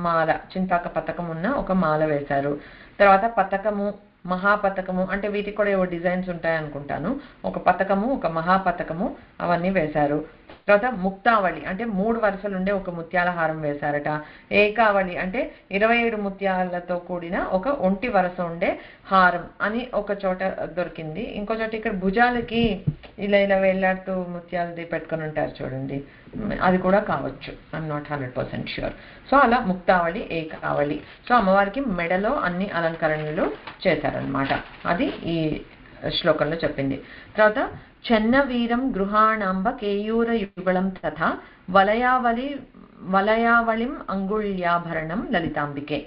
Speaker 1: మాల, చింతాక పతకం ఉన్న ఒక మాల వేశారు. తర్వాత పతకము, మహాపతకము, అంటే వీటికి కూడా ఏవో డిజైన్స్ ఉంటాయి అనుకుంటాను. ఒక పతకము, ఒక మహాపతకము, అవన్నీ వేశారు. తర్వాత ముక్తావళి అంటే 3 వరుసలు ఉండే ఒక ముత్యాల హారం వేశారట. ఏకావళి అంటే 27 ముత్యాలతో కూడిన ఒక ఒంటి వరస ఉండే హారం అని ఒక చోట దొరికింది. ఇంకో చోట ఇక్కడ భుజాలకి ఇలా ఇలా వేలాడుతూ ముత్యాలది పెట్టుకొని ఉంటారు చూడండి, అది కూడా కావచ్చు, ఐఎమ్ నాట్ 100% ష్యూర్. సో అలా ముక్తావళి, ఏకావళి. సో అమ్మవారికి మెడలో అన్ని అలంకరణలు చేశారనమాట. అది ఈ శ్లోకంలో చెప్పింది. తర్వాత చెన్నవీరం గృహాణాంబ కేయూర యుగళం తథా వలయావళిం అంగుళ్యాభరణం లలితాంబికే.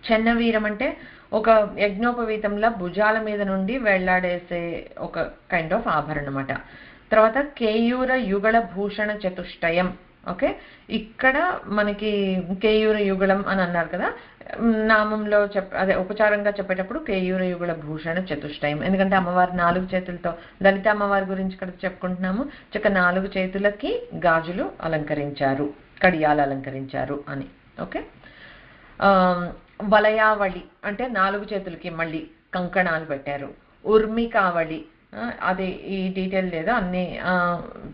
Speaker 1: చెన్నవీరం అంటే ఒక యజ్ఞోపవీతంలా భుజాల మీద నుండి వెళ్లాడేసే ఒక కైండ్ ఆఫ్ ఆభరణం అన్నమాట. తర్వాత కేయూర యుగళ భూషణ చతుష్టయం. ఓకే, ఇక్కడ మనకి కేయూర యుగళం అని అన్నారు కదా, నామంలో అదే ఉపచారంగా చెప్పేటప్పుడు కేయూర యుగళ భూషణ చతుష్టయం. ఎందుకంటే అమ్మవారి 4 చేతులతో, లలిత అమ్మవారి గురించి ఇక్కడ చెప్పుకుంటున్నాము, 4 చేతులకి గాజులు అలంకరించారు, కడియాలు అలంకరించారు అని. ఓకే, వలయావళి అంటే 4 చేతులకి మళ్ళీ కంకణాలు పెట్టారు. ఉర్మికావళి అది ఈ డీటెయిల్ లేదు, అన్ని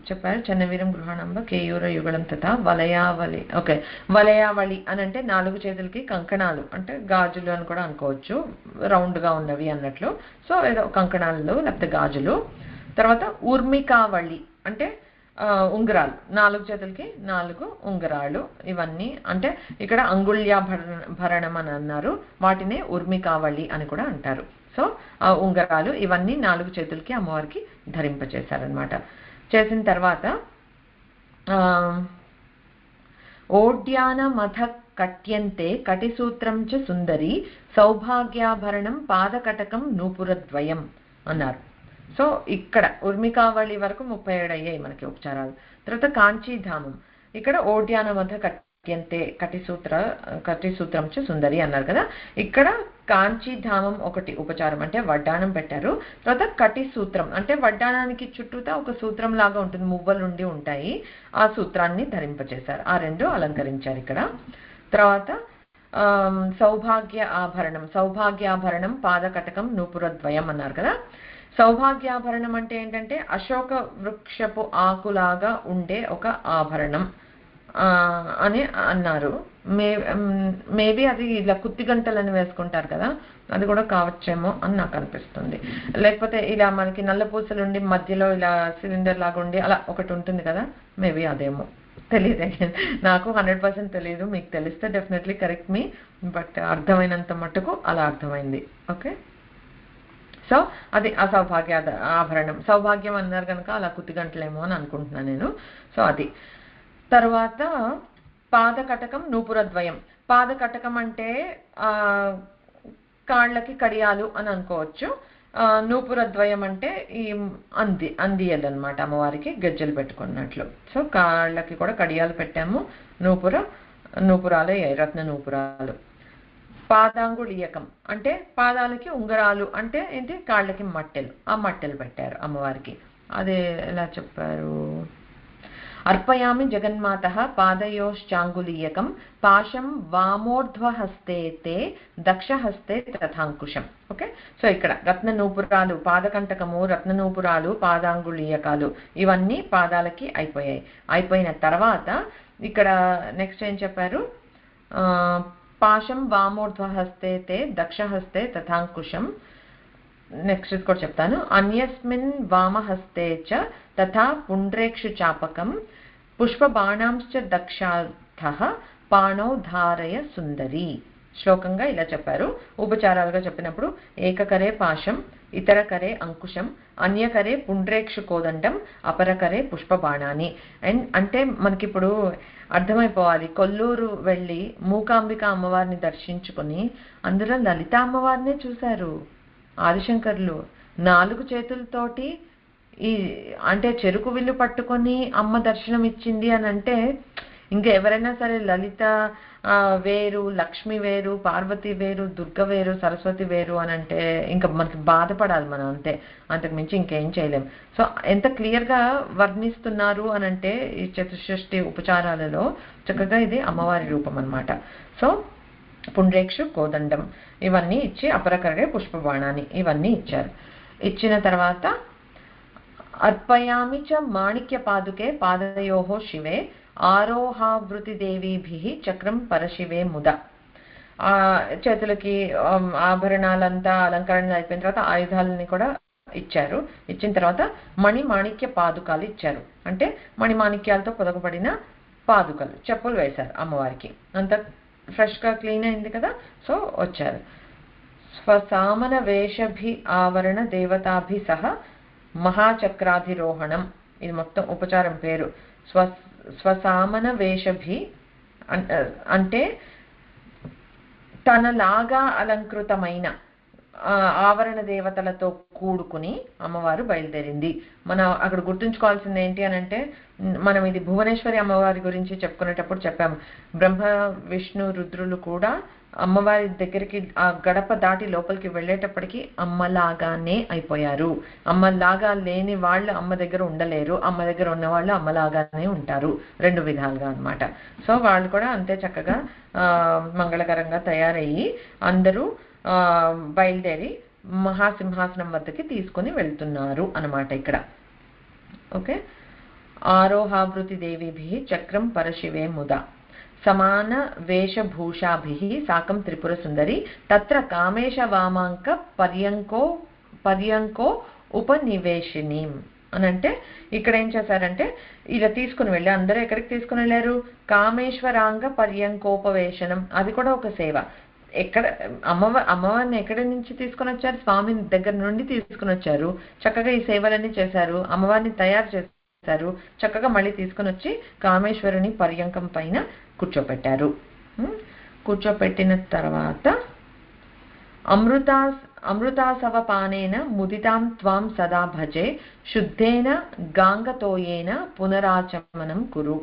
Speaker 1: చెప్పారు. చెన్నవీరం గృహాణంబ కేయూర యుగళం తథా వలయావళి. ఓకే, వలయావళి అని అంటే 4 చేతులకి కంకణాలు, అంటే గాజులు అని కూడా అనుకోవచ్చు, రౌండ్గా ఉన్నవి అన్నట్లు. సో ఏదో కంకణాలు లేకపోతే గాజులు. తర్వాత ఊర్మికావళి అంటే ఉంగరాలు, 4 చేతులకి 4 ఉంగరాలు. ఇవన్నీ అంటే ఇక్కడ అంగుళ్యాభరణం అని అన్నారు, వాటినే ఊర్మికావళి అని కూడా అంటారు. సో ఆ ఉంగరాలు ఇవన్నీ 4 చేతులకి అమ్మవారికి ధరింపచేశారనమాట. చేసిన తర్వాత ఓడ్యానమథ కట్యంతే కటిసూత్రం చ సుందరి సౌభాగ్యాభరణం పాదకటకం నూపురద్వయం అన్నారు. సో ఇక్కడ ఉర్మికావళి వరకు 37 అయ్యాయి మనకి ఉపచారాలు. తర్వాత కాంచీధామం, ఇక్కడ ఓడ్యానమథ కట్యంతే కటిసూత్రం చ సుందరి అన్నారు కదా. ఇక్కడ కాంచీధామం ఒకటి ఉపచారం, అంటే వడ్డానం పెట్టారు. తర్వాత కటిసూత్రం అంటే వడ్డానానికి చుట్టూతా ఒక సూత్రం లాగా ఉంటుంది, మువ్వలుండి ఉంటాయి, ఆ సూత్రాన్ని ధరింపచేశారు. ఆ 2 అలంకరించారు ఇక్కడ. తర్వాత సౌభాగ్యాభరణం పాదకటకం నూపురద్వయం అన్నారు కదా. సౌభాగ్యాభరణం అంటే ఏంటంటే అశోక వృక్షపు ఆకులాగా ఉండే ఒక ఆభరణం అని అన్నారు. మేబీ అది ఇలా కుత్తి గంటలని వేసుకుంటారు కదా, అది కూడా కావచ్చేమో అని నాకు అనిపిస్తుంది. లేకపోతే ఇలా మనకి నల్ల పూసలుండి మధ్యలో ఇలా సిలిండర్ లాగా ఉండి అలా ఒకటి ఉంటుంది కదా, మేబీ అదేమో, తెలియదు. నాకు 100% తెలియదు, మీకు తెలిస్తే డెఫినెట్లీ కరెక్ట్ మీ, బట్ అర్థమైనంత మట్టుకు అలా అర్థమైంది. ఓకే, సో అది అసౌభాగ్య ఆభరణం. సౌభాగ్యం అన్నారు కనుక అలా కుత్తిగంటలేమో అని అనుకుంటున్నాను నేను. సో అది. తర్వాత పాదకటకం నూపురద్వయం. పాదకటకం అంటే కాళ్ళకి కడియాలు అని అనుకోవచ్చు. నూపురద్వయం అంటే ఈ అందియలు అనమాట, అమ్మవారికి గజ్జలు పెట్టుకున్నట్లు. సో కాళ్ళకి కూడా కడియాలు పెట్టాము, నూపురాలు, రత్న నూపురాలు. పాదాంగుళీయకం అంటే పాదాలకి ఉంగరాలు, అంటే ఏంటి, కాళ్ళకి మట్టెలు, ఆ మట్టెలు పెట్టారు అమ్మవారికి. అదే ఎలా చెప్పారు, అర్పయామి జగన్మాత పాదయోశ్చాంగులీయకం పాశం వామోర్ధ్వహస్తే తే దక్షహస్తే తథాంకుశం. ఓకే, సో ఇక్కడ రత్న నూపురాలు, పాదకంటకము, రత్న నూపురాలు, పాదాంగుళీయకాలు ఇవన్నీ పాదాలకి అయిపోయాయి. అయిపోయిన తర్వాత ఇక్కడ నెక్స్ట్ ఏం చెప్పారు, పాశం వామోర్ధ్వహస్తే తే దక్షహస్తే తథాంకుశం. నెక్స్ట్ కూడా చెప్తాను. అన్యస్మిన్ వామహస్తే చ తథా పుండ్రేక్షు చాపకం పుష్పబాణాంశ్చ దక్షార్థః పాణౌ ధారయ సుందరి. శ్లోకంగా ఇలా చెప్పారు. ఉపచారాలుగా చెప్పినప్పుడు ఏకకరే పాశం, ఇతరకరే అంకుశం, అన్యకరే పుండ్రేక్షు కోదండం, అపరకరే పుష్పబాణాన్ని. అండ్ అంటే మనకిప్పుడు అర్థమైపోవాలి, కొల్లూరు వెళ్ళి మూకాంబిక అమ్మవారిని దర్శించుకొని అందులో లలిత అమ్మవారినే చూశారు ఆదిశంకర్లు. 4 చేతులతోటి ఈ అంటే చెరుకు విల్లు పట్టుకొని అమ్మ దర్శనం ఇచ్చింది అని అంటే, ఇంకా ఎవరైనా సరే లలిత వేరు, లక్ష్మి వేరు, పార్వతి వేరు, దుర్గ వేరు, సరస్వతి వేరు అని అంటే ఇంకా మనకి బాధపడాలి మనం, అంతే, అంతకు మించి ఇంకేం చేయలేం. సో ఎంత క్లియర్గా వర్ణిస్తున్నారు అని అంటే ఈ చతుషష్ఠి ఉపచారాలలో చక్కగా ఇది అమ్మవారి రూపం అన్నమాట. సో పుండ్రేక్షు కోదండం ఇవన్నీ ఇచ్చి, అపరకరే పుష్పబాణాన్ని ఇవన్నీ ఇచ్చారు. ఇచ్చిన తర్వాత అర్పయామి చ మాణిక్య పాదుకే పాదయోహో శివే ఆరోహావృతి దేవీభిః చక్రం పరశివే ముద. చేతులకి ఆభరణాలంతా అలంకరణ అయిపోయిన తర్వాత ఆయుధాలని కూడా ఇచ్చారు. ఇచ్చిన తర్వాత మాణిక్య పాదుకాలు ఇచ్చారు, అంటే మణిమాణిక్యాలతో పొదగబడిన పాదుకలు, చెప్పులు వేశారు అమ్మవారికి. అంత ఫ్రెష్గా క్లీన్ అయింది కదా, సో వచ్చారు. స్వసామన వేషభి ఆవరణ దేవతాభి సహ మహాచక్రాధిరోహణం, ఇది మొత్తం ఉపచారం పేరు. స్వసామన వేషభి అంటే తనలాగా అలంకృతమైన ఆవరణ దేవతలతో కూడుకుని అమ్మవారు బయలుదేరింది. మనం అక్కడ గుర్తుంచుకోవాల్సింది ఏంటి అని అంటే, మనం ఇది భువనేశ్వరి అమ్మవారి గురించి చెప్పుకునేటప్పుడు చెప్పాము, బ్రహ్మ విష్ణు రుద్రులు కూడా అమ్మవారి దగ్గరికి ఆ గడప దాటి లోపలికి వెళ్ళేటప్పటికి అమ్మలాగానే అయిపోయారు. అమ్మలాగా లేని వాళ్ళు అమ్మ దగ్గర ఉండలేరు, అమ్మ దగ్గర ఉన్న వాళ్ళు అమ్మలాగానే ఉంటారు, 2 విధాలుగా అన్నమాట. సో వాళ్ళు కూడా అంతే చక్కగా మంగళకరంగా తయారయ్యి అందరూ బయలుదేరి మహాసింహాసనం వద్దకి తీసుకొని వెళ్తున్నారు అన్నమాట ఇక్కడ. ఓకే. ఆరోహావృతి దేవీభిః చక్రం పరశివే ముదా సమాన వేషభూషాభిః సాకం త్రిపుర సుందరి తత్ర కామేశ వామాంక పర్యంకో ఉపనివేశిని అని అంటే ఇక్కడ ఏం చేశారంటే ఇలా తీసుకుని వెళ్ళి అందరూ ఎక్కడికి తీసుకుని వెళ్ళారు? కామేశ్వరాంగ పర్యంకోపవేశనం, అది కూడా ఒక సేవ. ఎక్కడ అమ్మవారిని ఎక్కడి నుంచి తీసుకుని వచ్చారు? స్వామి దగ్గర నుండి తీసుకుని వచ్చారు. చక్కగా ఈ సేవలన్నీ చేశారు, అమ్మవారిని తయారు చేశారు, చక్కగా మళ్ళీ తీసుకుని వచ్చి కామేశ్వరుని పర్యంకం పైన కూర్చోపెట్టారు. కూర్చోపెట్టిన తర్వాత అమృతాసవపానేన ముదితాం త్వాం సదా భజే శుద్ధేన గాంగతోయేన పునరాచమనం కురు.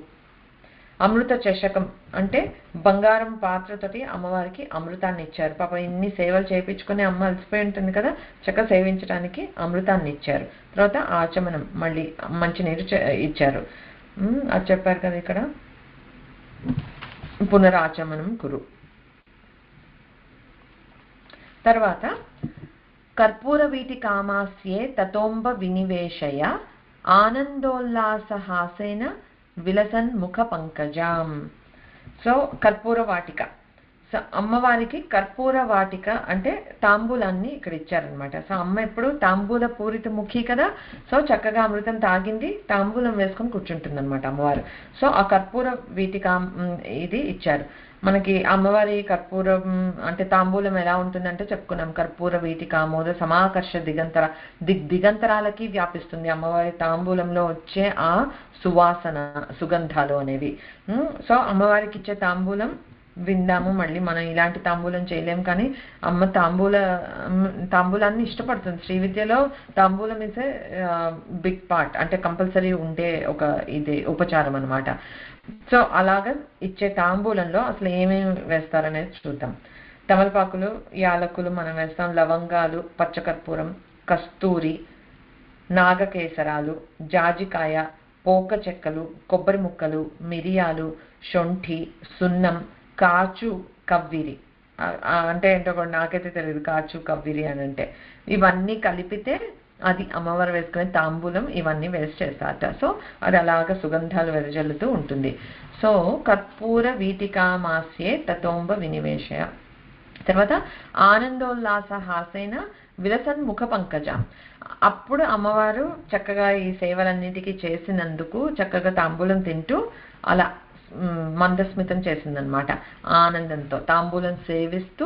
Speaker 1: అమృత చషకం అంటే బంగారం పాత్రతోటి అమ్మవారికి అమృతాన్ని ఇచ్చారు. పాప ఇన్ని సేవలు చేయించుకుని అమ్మ అలసిపోయి ఉంటుంది కదా, చక్కగా సేవించడానికి అమృతాన్ని ఇచ్చారు. తర్వాత ఆచమనం, మళ్ళీ మంచినీరు ఇచ్చారు. అది చెప్పారు కదా ఇక్కడ, పునరాచమనం కురు. తర్వాత కర్పూర వీటి కామాస్యే తతోంబ వినివేశయ ఆనందోల్లాసహాసేన విలసన్ ముఖ పంకజాం. సో కర్పూర వాటిక, సో అమ్మవారికి కర్పూర వాటిక అంటే తాంబూలాన్ని ఇక్కడ ఇచ్చారనమాట. సో అమ్మ ఎప్పుడు తాంబూల పూరిత ముఖి కదా, సో చక్కగా అమృతం తాగింది, తాంబూలం వేసుకొని కూర్చుంటుంది అనమాట అమ్మవారు. సో ఆ కర్పూర వీటిక ఇది ఇచ్చారు మనకి. అమ్మవారి కర్పూరం అంటే తాంబూలం ఎలా ఉంటుందంటే చెప్పుకున్నాం, కర్పూర వీటిక మోద సమాకర్ష దిగంతరాలకి వ్యాపిస్తుంది అమ్మవారి తాంబూలంలో వచ్చే ఆ సుగంధాలు అనేవి. సో అమ్మవారికి ఇచ్చే తాంబూలం విందాము. మళ్ళీ మనం ఇలాంటి తాంబూలం చేయలేం, కానీ అమ్మ తాంబూలాన్ని ఇష్టపడుతుంది. శ్రీ విద్యలో తాంబూలం ఇస్ ఏ బిగ్ పార్ట్, అంటే కంపల్సరీ ఉండే ఒక ఇది ఉపచారం అనమాట. సో అలాగా ఇచ్చే తాంబూలంలో అసలు ఏమేమి వేస్తారనేది చూద్దాం. తమలపాకులు, యాలకులు మనం వేస్తాం, లవంగాలు, పచ్చకర్పూరం, కస్తూరి, నాగకేసరాలు, జాజికాయ, పోక చెక్కలు, కొబ్బరి ముక్కలు, మిరియాలు, శొంఠి, సున్నం, కాచు, కవ్విరి. అంటే ఏంటో కూడా నాకైతే తెలియదు కాచు కవ్విరి అని అంటే. ఇవన్నీ కలిపితే అది అమ్మవారు వేసుకునే తాంబూలం, ఇవన్నీ వేసి చేస్తారట. సో అది అలాగ సుగంధాలు వెదజల్లుతూ ఉంటుంది. సో కర్పూర వీటికామాస్యే తతోంబ వినివేశయ. తర్వాత ఆనందోల్లాస హాసేన విలసన్ ముఖ పంకజం. అప్పుడు అమ్మవారు చక్కగా ఈ సేవలన్నిటికీ చేసినందుకు చక్కగా తాంబూలం తింటూ అలా మందస్మితం చేసిందనమాట. ఆనందంతో తాంబూలం సేవిస్తూ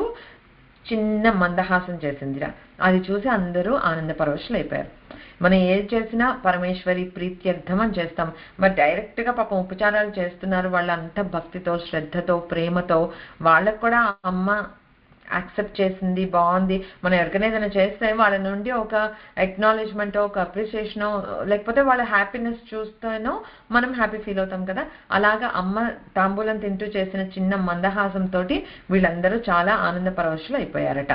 Speaker 1: చిన్న మందహాసం చేసిందిరా. అది చూసి అందరూ ఆనంద పరవశులు అయిపోయారు. మనం ఏది చేసినా పరమేశ్వరి ప్రీత్యర్థం అని చేస్తాం, మరి డైరెక్ట్గా పాపం ఉపచారాలు చేస్తున్నారు వాళ్ళంతా భక్తితో, శ్రద్ధతో, ప్రేమతో. వాళ్ళకు కూడా అమ్మ యాక్సెప్ట్ చేసింది, బాగుంది. మనం ఎవరికైనా ఏదైనా చేస్తే వాళ్ళ నుండి ఒక ఎక్నాలెడ్జ్మెంటో, ఒక అప్రిసియేషనో, లేకపోతే వాళ్ళ హ్యాపీనెస్ చూస్తేనో మనం హ్యాపీ ఫీల్ అవుతాం కదా. అలాగా అమ్మ తాంబూలం తింటూ చేసిన చిన్న మందహాసంతో వీళ్ళందరూ చాలా ఆనంద పరవశులు అయిపోయారట.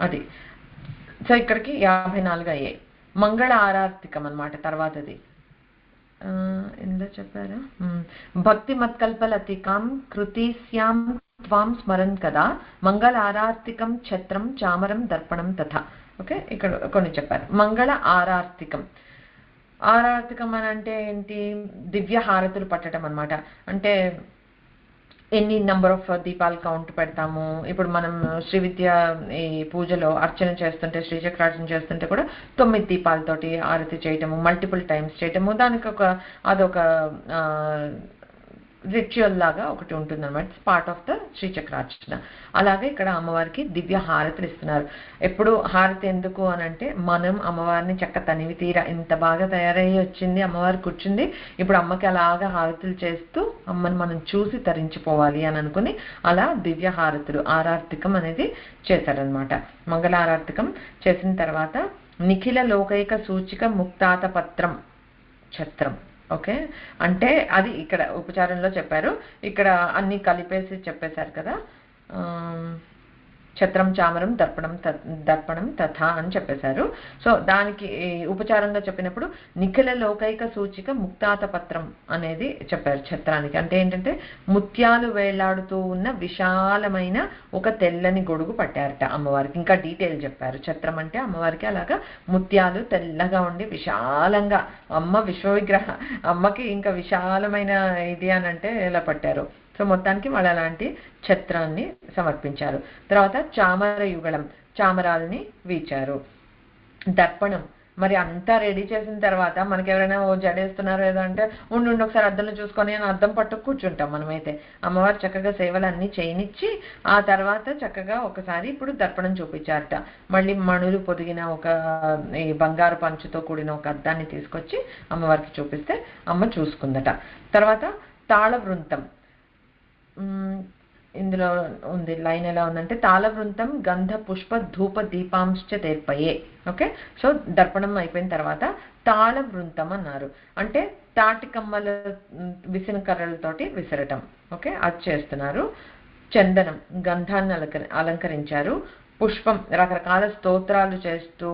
Speaker 1: అది. సో ఇక్కడికి 54 అయ్యాయి. మంగళ ఆరార్తికం అనమాట తర్వాతది. ఇందులో చెప్పారా, భక్తి మత్కల్పలతికాం కృతిస్యాం త్వాం స్మరన్ కదా మంగళ ఆరార్తికం ఛత్రం చామరం దర్పణం తథా. ఓకే, ఇక్కడ కొన్ని చెప్పారు. మంగళ ఆరార్తికం. ఆరార్తికం అని అంటే ఏంటి? దివ్య హారతులు పట్టడం అనమాట. అంటే ఎన్ని నెంబర్ ఆఫ్ దీపాలు కౌంట్ పెడతాము. ఇప్పుడు మనం శ్రీ విద్య ఈ పూజలో అర్చన చేస్తుంటే, శ్రీచక్రార్చన చేస్తుంటే కూడా 9 దీపాలతోటి ఆరతి చేయటము, మల్టిపుల్ టైమ్స్ చేయటము, దానికి అదొక రిచువల్ లాగా ఒకటి ఉంటుంది అనమాట. ఇట్స్ పార్ట్ ఆఫ్ ద శ్రీచక్రార్చన. అలాగే ఇక్కడ అమ్మవారికి దివ్య హారతులు ఇస్తున్నారు. ఎప్పుడు హారతి ఎందుకు అని అంటే, మనం అమ్మవారిని చక్క తనివి తీరా ఇంత బాగా తయారయ్యి వచ్చింది, అమ్మవారి కూర్చుంది, ఇప్పుడు అమ్మకి అలాగా హారతులు చేస్తూ అమ్మని మనం చూసి తరించిపోవాలి అని అనుకుని అలా దివ్య హారతులు ఆరార్తికం అనేది చేశారనమాట. మంగళారార్తికం చేసిన తర్వాత నిఖిల లోకైక సూచిక ముక్తాత పత్రం ఛత్రం. ఓకే, అంటే అది ఇక్కడ ఉపచారంలో చెప్పారు. ఇక్కడ అన్ని కలిపేసి చెప్పేశారు కదా. ఛత్రం చామరం దర్పణం తథా అని చెప్పేశారు. సో దానికి ఉపచారంగా చెప్పినప్పుడు నిఖిల లోకైక సూచిక ముక్తాత పత్రం అనేది చెప్పారు ఛత్రానికి. అంటే ఏంటంటే ముత్యాలు వేళ్లాడుతూ ఉన్న విశాలమైన ఒక తెల్లని గొడుగు పట్టారట అమ్మవారికి. ఇంకా డీటెయిల్ చెప్పారు. ఛత్రం అంటే అమ్మవారికి అలాగా ముత్యాలు తెల్లగా ఉండి విశాలంగా, అమ్మ విశ్వవిగ్రహ, అమ్మకి ఇంకా విశాలమైన ఇది అని అంటే ఎలా పట్టారు. సో మొత్తానికి వాళ్ళు అలాంటి ఛత్రాన్ని సమర్పించారు. తర్వాత చామర యుగళం, చామరాల్ని వీచారు. దర్పణం, మరి అంతా రెడీ చేసిన తర్వాత మనకి ఎవరైనా జడేస్తున్నారు ఏదో అంటే ఉండి ఒకసారి అద్దంలో చూసుకొని అని అద్దం పట్టు కూర్చుంటాం మనమైతే. అమ్మవారు చక్కగా సేవలన్నీ చేయనిచ్చి ఆ తర్వాత చక్కగా ఒకసారి ఇప్పుడు దర్పణం చూపించారట. మళ్ళీ మణులు పొదిగిన ఒక ఈ బంగారు పంచుతో కూడిన ఒక అద్దాన్ని తీసుకొచ్చి అమ్మవారికి చూపిస్తే అమ్మ చూసుకుందట. తర్వాత తాళవృంతం, ఇందులో ఉంది లైన్ ఎలా ఉందంటే తాళవృంతం గంధ పుష్ప ధూప దీపాంశ్చ తెర్పయే. ఓకే, సో దర్పణం అయిపోయిన తర్వాత తాళవృంతం అన్నారు. అంటే తాటి కమ్మల విసిన కర్రలతోటి విసరటం. ఓకే, అది చేస్తున్నారు. చందనం, గంధాన్ని అలంకరించారు. పుష్పం, రకరకాల స్తోత్రాలు చేస్తూ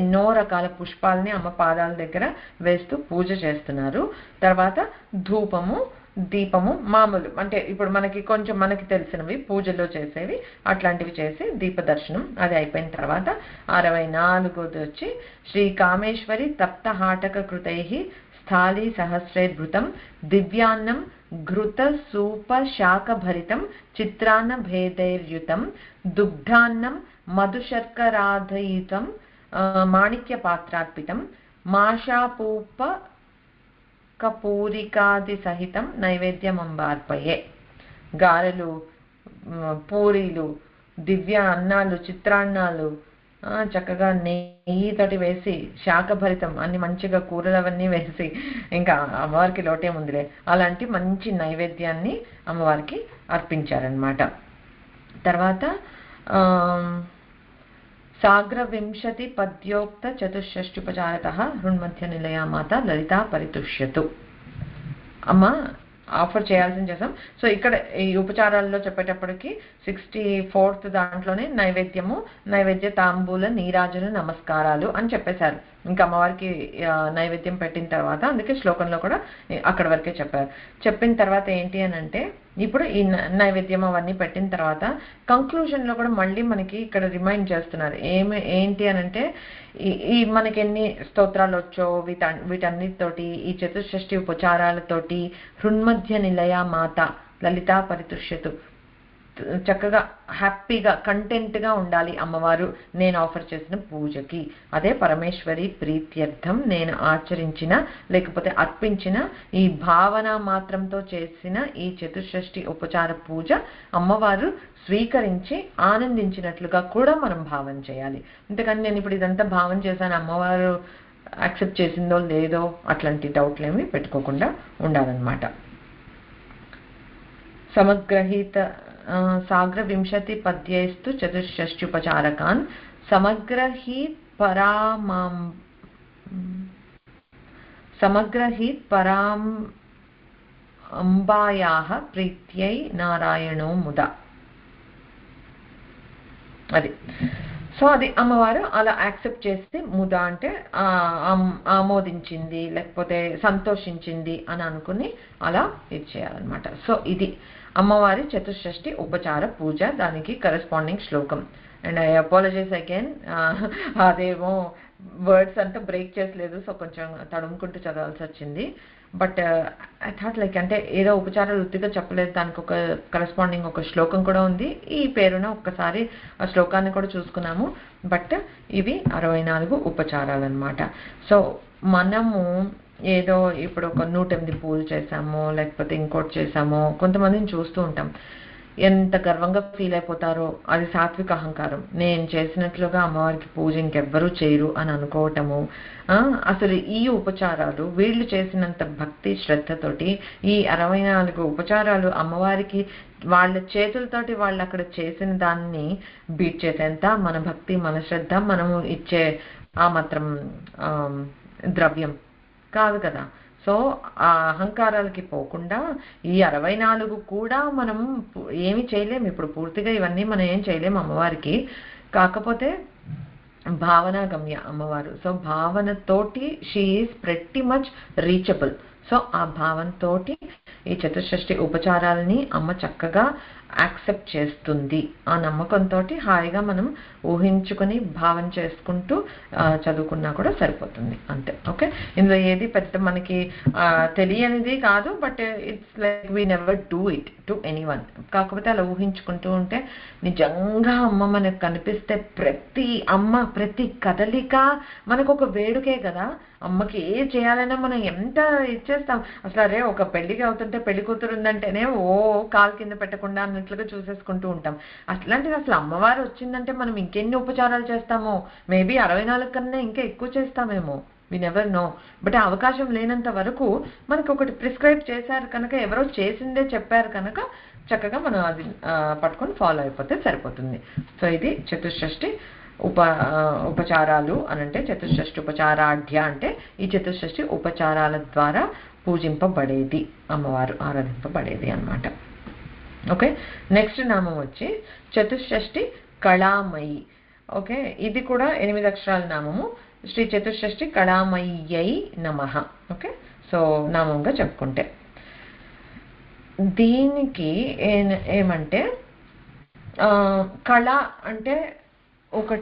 Speaker 1: ఎన్నో రకాల పుష్పాలని అమ్మ పాదాల దగ్గర వేస్తూ పూజ చేస్తున్నారు. తర్వాత ధూపము, దీపము, మామూలు అంటే ఇప్పుడు మనకి తెలిసినవి పూజలో చేసేవి అట్లాంటివి చేసి దీప దర్శనం అది అయిపోయిన తర్వాత 64ది వచ్చి శ్రీ కామేశ్వరి తప్త హాటక కృతై స్థాళీ సహస్రైర్భృతం దివ్యాన్నం ఘృత సూప శాకభరితం చిత్రాన్న భేదైర్యుతం దుగ్ధాన్నం మధుశర్కరాధయుతం మాణిక్య పాత్రార్పితం మాషాపూప పూరికాది సహితం నైవేద్యం అంబార్పయే. గారెలు, పూరీలు, దివ్య అన్నాలు, చిత్రాన్నాలు చక్కగా నెయ్యితోటి వేసి శాకభరితం అన్ని మంచిగా కూరలు అవన్నీ వేసి ఇంకా అమ్మవారికి లోటేముందిలే అలాంటి మంచి నైవేద్యాన్ని అమ్మవారికి అర్పించారనమాట. తర్వాత సాగ్రవింశతి పద్యోక్త చతుషష్ట్యుపచారతః హృన్మధ్య నిలయా మాత లలితా పరితుష్యతు. అమ్మ ఆఫర్ చేయాల్సింది చేసాం. సో ఇక్కడ ఈ ఉపచారాల్లో చెప్పేటప్పటికి 64th దాంట్లోనే నైవేద్య తాంబూల నీరాజన నమస్కారాలు అని చెప్పేశారు. ఇంకా అమ్మవారికి నైవేద్యం పెట్టిన తర్వాత అందుకే శ్లోకంలో కూడా అక్కడ వరకే చెప్పారు. చెప్పిన తర్వాత ఏంటి అని అంటే ఇప్పుడు ఈ నైవేద్యం అవన్నీ పెట్టిన తర్వాత కంక్లూజన్లో కూడా మళ్ళీ మనకి ఇక్కడ రిమైండ్ చేస్తున్నారు. ఏంటి అని అంటే ఈ మనకి ఎన్ని స్తోత్రాలు వచ్చో వీటన్నిటితోటి ఈ చతుషష్ఠి ఉపచారాలతోటి హృన్మధ్య నిలయ మాత లలితా పరితుష్యతు చక్కగా హ్యాపీగా కంటెంట్గా ఉండాలి అమ్మవారు నేను ఆఫర్ చేసిన పూజకి. అదే పరమేశ్వరి ప్రీత్యర్థం నేను ఆచరించిన లేకపోతే అర్పించిన ఈ భావన మాత్రంతో చేసిన ఈ చతుషష్ఠి ఉపచార పూజ అమ్మవారు స్వీకరించి ఆనందించినట్లుగా కూడా మనం భావన చేయాలి. అంతేకాని నేను ఇప్పుడు ఇదంతా భావన చేశాను అమ్మవారు యాక్సెప్ట్ చేసిందో లేదో అట్లాంటి డౌట్లు ఏమి పెట్టుకోకుండా ఉండాలన్నమాట. సమగ్రహీత సాగ్రవింశతి పద్యైస్తు చతుషష్ట్యుపచారకాన్ సమగ్రహీత్ పరాం అంబాయాః ప్రీత్యై నారాయణో ముద. అది సో అది అమ్మవారు అలా యాక్సెప్ట్ చేస్తే ముద అంటే ఆమోదించింది లేకపోతే సంతోషించింది అని అనుకుని అలా ఇది చేయాలన్నమాట. సో ఇది అమ్మవారి చతుషష్ఠి ఉపచార పూజ, దానికి కరెస్పాండింగ్ శ్లోకం. అండ్ ఐ అపాలజైజ్ అగైన్, అదేమో వర్డ్స్ అంతా బ్రేక్ చేసలేదు, సో కొంచెం తడుముకుంటూ చదవాల్సి వచ్చింది. బట్ ఐ థాట్ లైక్ అంటే ఏదో ఉపచారాలు వృత్తిగా చెప్పలేదు, దానికి ఒక కరెస్పాండింగ్ ఒక శ్లోకం కూడా ఉంది. ఈ పేరున ఒక్కసారి ఆ శ్లోకాన్ని కూడా చూసుకున్నాము. బట్ ఇవి 64 ఉపచారాలు అనమాట. సో మనము ఏదో ఇప్పుడు ఒక 108 పూలు చేసామో లేకపోతే ఇంకోటి చేసామో కొంతమందిని చూస్తూ ఉంటాం, ఎంత గర్వంగా ఫీల్ అయిపోతారో. అది సాత్విక అహంకారం. నేను చేసినట్లుగా అమ్మవారికి పూజ ఇంకెవ్వరూ చేయరు అని అనుకోవటము. అసలు ఈ ఉపచారాలు వీళ్ళు చేసినంత భక్తి శ్రద్ధతోటి ఈ 64 ఉపచారాలు అమ్మవారికి వాళ్ళ చేతులతోటి వాళ్ళు అక్కడ చేసిన దాన్ని బీట్ చేసేంత మన భక్తి మన శ్రద్ధ మనము ఇచ్చే ఆ మాత్రం ద్రవ్యం కాదు కదా. సో ఆ అహంకారాలకి పోకుండా ఈ 64 కూడా మనం ఏమి చేయలేము. ఇప్పుడు పూర్తిగా ఇవన్నీ మనం ఏం చేయలేము అమ్మవారికి. కాకపోతే భావన గమ్య అమ్మవారు. సో భావనతోటి she is pretty much reachable. So ఆ భావంతోటి ఈ చతుషష్ఠి ఉపచారాలని అమ్మ చక్కగా యాక్సెప్ట్ చేస్తుంది. ఆ నమ్మకంతో హాయిగా మనం ఊహించుకొని భావన చేసుకుంటూ చదువుకున్నా కూడా సరిపోతుంది అంతే. ఓకే, ఇందులో ఏది పెద్ద మనకి తెలియనిది కాదు, but it's like we never do it to anyone. కాకపోతే అలా ఊహించుకుంటూ ఉంటే నిజంగా అమ్మ మనకు కనిపిస్తే ప్రతి కదలిక మనకు ఒక వేడుకే కదా. అమ్మకి ఏ చేయాలన్నా మనం ఎంత ఇచ్చేస్తాం అసలు. అరే ఒక పెళ్లికి అవుతుంటే పెళ్లి కూతురు ఉందంటేనే కాలు కింద పెట్టకుండా అన్నట్లుగా చూసేసుకుంటూ ఉంటాం. అట్లాంటిది అసలు అమ్మవారు వచ్చిందంటే మనం ఇంకెన్ని ఉపచారాలు చేస్తామో, మేబీ 64 కన్నా ఇంకా ఎక్కువ చేస్తామేమో, వి నెవర్ నో. బట్ అవకాశం లేనంత వరకు మనకు ఒకటి ప్రిస్క్రైబ్ చేశారు కనుక, ఎవరో చేసిందే చెప్పారు కనుక చక్కగా మనం అది పట్టుకొని ఫాలో అయిపోతే సరిపోతుంది. సో ఇది చతుషష్ఠి ఉపచారాలు అనంటే, చతుషష్ఠి ఉపచారాఢ్య అంటే ఈ చతుషష్ఠి ఉపచారాల ద్వారా పూజింపబడేది, అమ్మవారు ఆరాధింపబడేది అన్నమాట. ఓకే, నెక్స్ట్ నామం వచ్చి చతుషష్ఠి కళామయి. ఓకే, ఇది కూడా 8 అక్షరాల నామము. శ్రీ చతుషష్ఠి కళామయ్యై నమః. ఓకే, సో నామంగా చెప్పుకుంటే దీనికి ఏమంటే కళ అంటే ఒక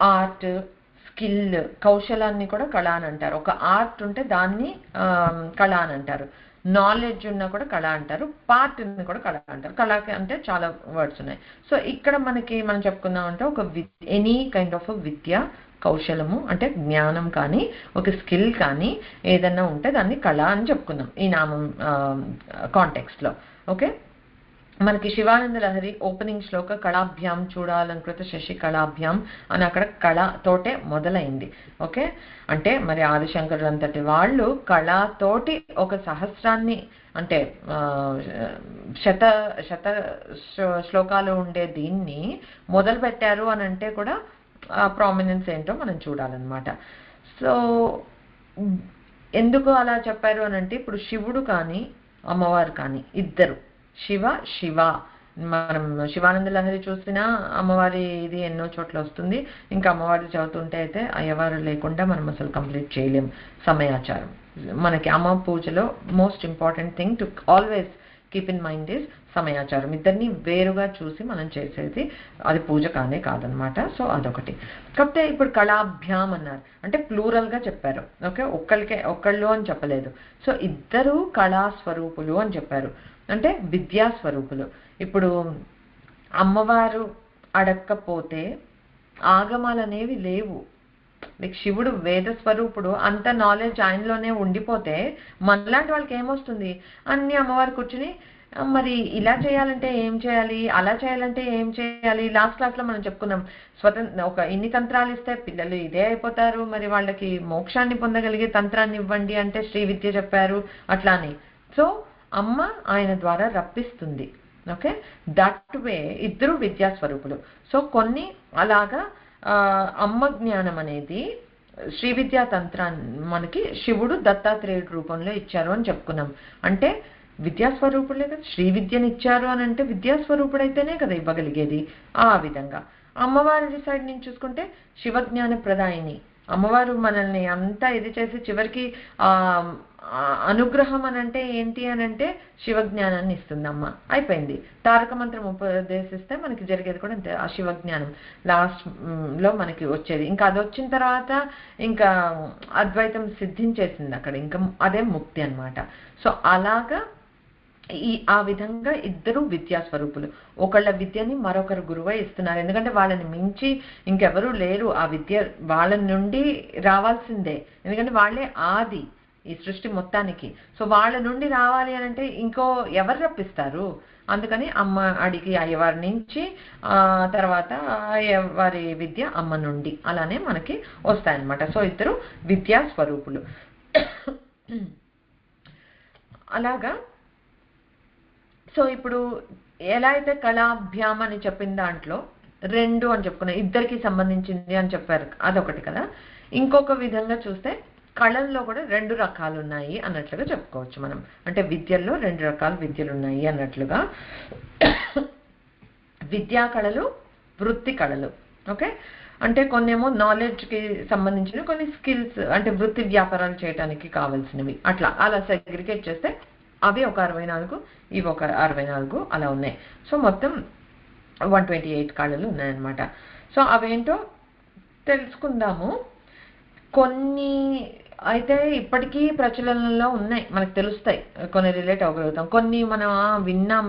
Speaker 1: ఆర్ట్, స్కిల్, కౌశలాన్ని కూడా కళ అని అంటారు. ఒక ఆర్ట్ ఉంటే దాన్ని కళ అని అంటారు. నాలెడ్జ్ ఉన్నా కూడా కళ అంటారు. పార్ట్ కూడా కళ అంటారు. కళకి అంటే చాలా వర్డ్స్ ఉన్నాయి. సో ఇక్కడ మనం చెప్పుకుందాం అంటే ఒక ఎనీ కైండ్ ఆఫ్ విద్య, కౌశలము అంటే జ్ఞానం కానీ, ఒక స్కిల్ కానీ ఏదన్నా ఉంటే దాన్ని కళ అని చెప్పుకుందాం ఈ నామం కాంటెక్స్ట్లో. ఓకే, మనకి శివానంద లహరి ఓపెనింగ్ శ్లోక కళాభ్యాం చూడాలనుకృత శశి కళాభ్యాం అని అక్కడ కళ తోటే మొదలైంది. ఓకే, అంటే మరి ఆదిశంకరులు అంతటి వాళ్ళు కళతోటి ఒక సహస్రాన్ని అంటే శత శ్లోకాలు ఉండే దీన్ని మొదలు పెట్టారు అని అంటే కూడా ప్రామినెన్స్ ఏంటో మనం చూడాలన్నమాట. సో ఎందుకు అలా చెప్పారు అని అంటే, ఇప్పుడు శివుడు కానీ అమ్మవారు కానీ ఇద్దరు శివ మనం శివానంద లహరి చూసినా అమ్మవారి ఇది ఎన్నో చోట్ల వస్తుంది. ఇంకా అమ్మవారి చదువుతుంటే అయితే అయ్యవారు లేకుండా మనం అసలు కంప్లీట్ చేయలేం సమయాచారం. మనకి అమ్మ పూజలో most important thing to always keep in mind is సమయాచారం. ఇద్దరిని వేరుగా చూసి మనం చేసేది అది పూజ కానే కాదనమాట. సో అదొకటి. కాకపోతే ఇప్పుడు కళాభ్యాం అన్నారు అంటే ప్లూరల్గా చెప్పారు. ఓకే, ఒక్కళ్ళు అని చెప్పలేదు. సో ఇద్దరు కళా స్వరూపులు అని చెప్పారు, అంటే విద్యా స్వరూపులు. ఇప్పుడు అమ్మవారు అడక్కపోతే ఆగమాలు అనేవి లేవు. లైక్ శివుడు వేద స్వరూపుడు, అంత నాలెడ్జ్ ఆయనలోనే ఉండిపోతే మనలాంటి వాళ్ళకి ఏమొస్తుంది? అన్ని అమ్మవారు కూర్చుని మరి ఇలా చేయాలంటే ఏం చేయాలి, అలా చేయాలంటే ఏం చేయాలి. లాస్ట్ క్లాస్లో మనం చెప్పుకున్నాం, ఒక ఇన్ని తంత్రాలు ఇస్తే పిల్లలు ఇదే అయిపోతారు, మరి వాళ్ళకి మోక్షాన్ని పొందగలిగే తంత్రాన్ని ఇవ్వండి అంటే శ్రీ విద్య చెప్పారు అట్లానే. సో అమ్మ ఆయన ద్వారా రప్పిస్తుంది. ఓకే, దట్ వే ఇద్దరు విద్యాస్వరూపులు. సో కొన్ని అలాగా అమ్మ జ్ఞానం అనేది శ్రీ విద్యా తంత్రాన్ని మనకి శివుడు దత్తాత్రేయుడు రూపంలో ఇచ్చారు అని చెప్పుకున్నాం. అంటే విద్యాస్వరూపులే కదా, శ్రీ విద్యను ఇచ్చారు అని అంటే విద్యాస్వరూపుడైతేనే కదా ఇవ్వగలిగేది. ఆ విధంగా అమ్మవారి సైడ్ నుంచి చూసుకుంటే శివజ్ఞాన ప్రదాయిని. అమ్మవారు మనల్ని అంతా ఇది చేసి చివరికి అనుగ్రహం అని అంటే ఏంటి అని అంటే శివజ్ఞానాన్ని ఇస్తుంది అమ్మ. అయిపోయింది. తారక మంత్రం ఉపదేశిస్తే మనకి జరిగేది కూడా అంతే, ఆ శివజ్ఞానం లాస్ట్ లో మనకి వచ్చేది. ఇంకా అది వచ్చిన తర్వాత ఇంకా అద్వైతం సిద్ధించేసింది అక్కడ, ఇంకా అదే ముక్తి అన్నమాట. సో అలాగా ఆ విధంగా ఇద్దరు విద్యాస్వరూపులు. ఒకళ్ళ విద్యని మరొకరు గురువై ఇస్తున్నారు. ఎందుకంటే వాళ్ళని మించి ఇంకెవరూ లేరు. ఆ విద్య వాళ్ళ నుండి రావాల్సిందే, ఎందుకంటే వాళ్ళే ఆది ఈ సృష్టి మొత్తానికి. సో వాళ్ళ నుండి రావాలి అని అంటే ఇంకో ఎవరు రప్పిస్తారు? అందుకని అమ్మ అడిగి అయ్యవారి నుంచి, తర్వాత అయ్యవారి విద్య అమ్మ నుండి అలానే మనకి వస్తాయన్నమాట. సో ఇద్దరు విద్యా స్వరూపులు. అలాగా సో ఇప్పుడు ఎలా అయితే కళాభ్యాం అని చెప్పిన దాంట్లో 2 అని చెప్పుకున్నాం, ఇద్దరికి సంబంధించింది అని చెప్పారు, అదొకటి కదా. ఇంకొక విధంగా చూస్తే కళల్లో కూడా 2 రకాలు ఉన్నాయి అన్నట్లుగా చెప్పుకోవచ్చు మనం. అంటే విద్యల్లో 2 రకాల విద్యలు ఉన్నాయి అన్నట్లుగా. విద్యా కళలు, వృత్తి కళలు. ఓకే, అంటే కొన్నేమో నాలెడ్జ్కి సంబంధించినవి, కొన్ని స్కిల్స్ అంటే వృత్తి వ్యాపారాలు చేయడానికి కావాల్సినవి. అలా సెగ్రిగేట్ చేస్తే అవి ఒక 64, ఇవి ఒక 64 అలా ఉన్నాయి. సో మొత్తం 128 కళలు ఉన్నాయన్నమాట. సో అవేంటో తెలుసుకుందాము. కొన్ని అయితే ఇప్పటికీ ప్రచలనంలో ఉన్నాయి, మనకు తెలుస్తాయి, కొన్ని రిలేట్ అవ్వగలుగుతాం. కొన్ని మనం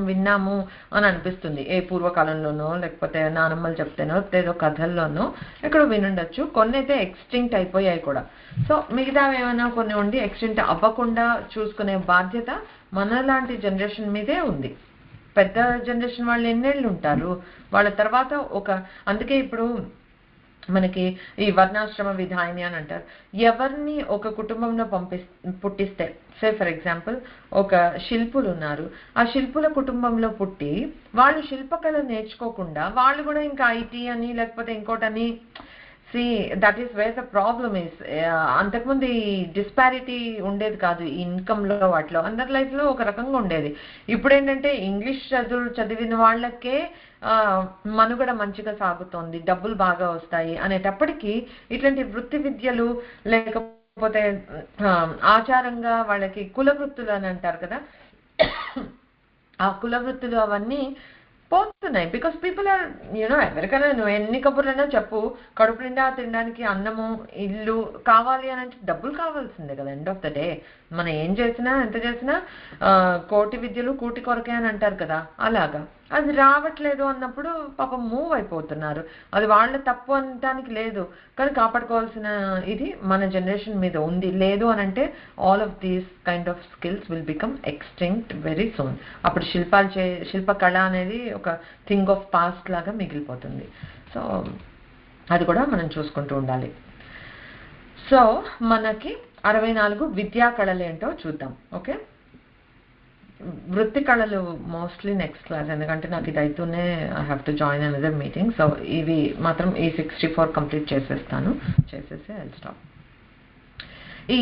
Speaker 1: విన్నాము అని అనిపిస్తుంది, ఏ పూర్వకాలంలోనో లేకపోతే నానమ్మలు చెప్తేనో ఏదో కథల్లోనో ఎక్కడో వినుండొచ్చు. కొన్ని అయితే ఎక్స్టింక్ట్ అయిపోయాయి కూడా. సో మిగతా ఏమైనా కొన్ని ఉండి ఎక్స్టింక్ట్ అవ్వకుండా చూసుకునే బాధ్యత మనలాంటి జనరేషన్ మీదే ఉంది. పెద్ద జనరేషన్ వాళ్ళు ఎన్నేళ్ళు ఉంటారు, వాళ్ళ తర్వాత అందుకే ఇప్పుడు మనకి ఈ వర్ణాశ్రమ విధాయిని అని అంటారు. ఎవరిని ఒక కుటుంబంలో పుట్టిస్తే, సే ఫర్ ఎగ్జాంపుల్ ఒక శిల్పులు ఉన్నారు, ఆ శిల్పుల కుటుంబంలో పుట్టి వాళ్ళు శిల్పకళ నేర్చుకోకుండా వాళ్ళు కూడా ఇంకా ఐటీ అని లేకపోతే ఇంకోటని, that is where the problem is. అంతకుముందు ఈ డిస్పారిటీ ఉండేది కాదు ఈ ఇన్కమ్లో, వాటిలో అందరి లైఫ్లో ఒక రకంగా ఉండేది. ఇప్పుడు ఏంటంటే ఇంగ్లీష్ చదివిన వాళ్ళకే మనుగడ మంచిగా సాగుతోంది, డబ్బులు బాగా వస్తాయి అనేటప్పటికీ ఇట్లాంటి వృత్తి విద్యలు లేకపోతే ఆచారంగా వాళ్ళకి కుల వృత్తులు అని అంటారు కదా, ఆ కుల వృత్తులు అవన్నీ పోతున్నాయి. బికాస్ పీపుల్ ఆర్ ఎవరికైనా నువ్వు ఎన్ని కబుర్లైనా చెప్పు, కడుపు నిండా తినడానికి అన్నము ఇల్లు కావాలి అని అంటే డబ్బులు కావాల్సిందే కదా. ఎండ్ ఆఫ్ ద డే మనం ఏం చేసినా ఎంత చేసినా కోటి విద్యలు కూటి కొరకే అని అంటారు కదా, అలాగా అది రావట్లేదు అన్నప్పుడు పాపం మూవ్ అయిపోతున్నారు. అది వాళ్ళ తప్పు అనటానికి లేదు, కానీ కాపాడుకోవాల్సిన ఇది మన జనరేషన్ మీద ఉంది. లేదు అని అంటే all of these kind of skills will become extinct very soon. అప్పుడు శిల్పకళ అనేది ఒక థింగ్ ఆఫ్ పాస్ట్ లాగా మిగిలిపోతుంది. సో అది కూడా మనం చూసుకుంటూ ఉండాలి. సో మనకి 64 విద్యా కళలు ఏంటో చూద్దాం. ఓకే, వృత్తి కళలు మోస్ట్లీ నెక్స్ట్ క్లాస్, ఎందుకంటే నాకు ఇది అయితేనే I have to join another meeting. So ఇవి మాత్రం ఈ 64 కంప్లీట్ చేసేసి ఐల్ స్టాప్. ఈ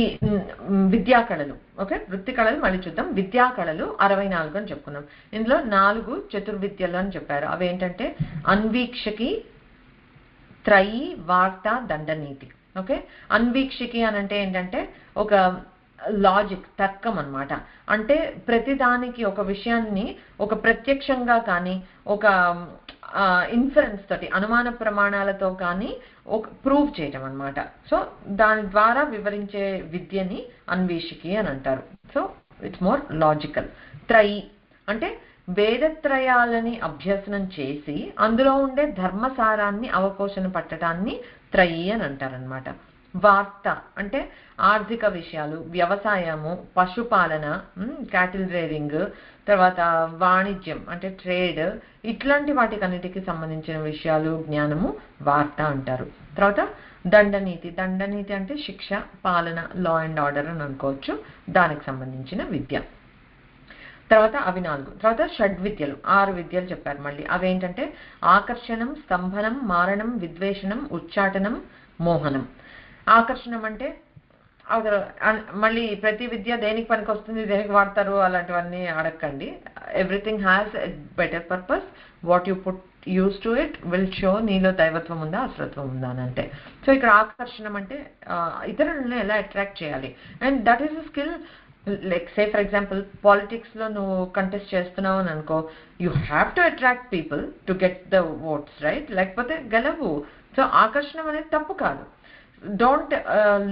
Speaker 1: విద్యా కళలు, ఓకే, వృత్తి కళలు మళ్ళీ చూద్దాం. విద్యా కళలు 64 అని చెప్పుకున్నాం. ఇందులో 4 చతుర్విద్యలు అని చెప్పారు. అవి ఏంటంటే అన్వీక్షకి, త్రయీ, వార్త, దండనీతి. ఓకే, అన్వీక్షకి అని అంటే ఏంటంటే ఒక లాజిక్, తర్కం అన్నమాట. అంటే ప్రతిదానికి ఒక విషయాన్ని ఒక ప్రత్యక్షంగా కానీ ఒక ఇన్ఫరెన్స్ తోటి, అనుమాన ప్రమాణాలతో కానీ ఒక ప్రూవ్ చేయటం అన్నమాట. సో దాని ద్వారా వివరించే విద్యని అన్వేషికి అని అంటారు. So it's more logical. త్రయీ అంటే వేదత్రయాలని అభ్యసనం చేసి అందులో ఉండే ధర్మసారాన్ని అవపోషణ పట్టడాన్ని త్రయీ అని అంటారనమాట. వార్త అంటే ఆర్థిక విషయాలు, వ్యవసాయము, పశుపాలన, క్యాటిల్ రేరింగ్, తర్వాత వాణిజ్యం అంటే ట్రేడ్, ఇట్లాంటి వాటికన్నిటికి సంబంధించిన విషయాలు, జ్ఞానము వార్త అంటారు. తర్వాత దండనీతి, దండనీతి అంటే శిక్ష, పాలన, లా అండ్ ఆర్డర్ అని అనుకోవచ్చు, దానికి సంబంధించిన విద్య. తర్వాత అవి 4. తర్వాత షడ్విద్యలు, 6 విద్యలు చెప్పారు మళ్ళీ. అవేంటంటే ఆకర్షణం, స్తంభనం, మారణం, విద్వేషణం, ఉచ్చాటనం, మోహనం. ఆకర్షణం అంటే మళ్ళీ ప్రతి విద్య దేనికి పనికి వస్తుంది, దేనికి వాడతారు అలాంటివన్నీ అడగండి. Everything has a better purpose. What you put use to it will show నీలో దైవత్వం ఉందా అసలత్వం ఉందా అని అంటే. సో ఇక్కడ ఆకర్షణం అంటే ఇతరులను ఎలా అట్రాక్ట్ చేయాలి, and that is a skill. Like say for example పాలిటిక్స్లో నువ్వు కంటెస్ట్ చేస్తున్నావు అని అనుకో, you have to attract people to get the votes, right? లేకపోతే గెలవు. సో ఆకర్షణం అనేది తప్పు కాదు. Don't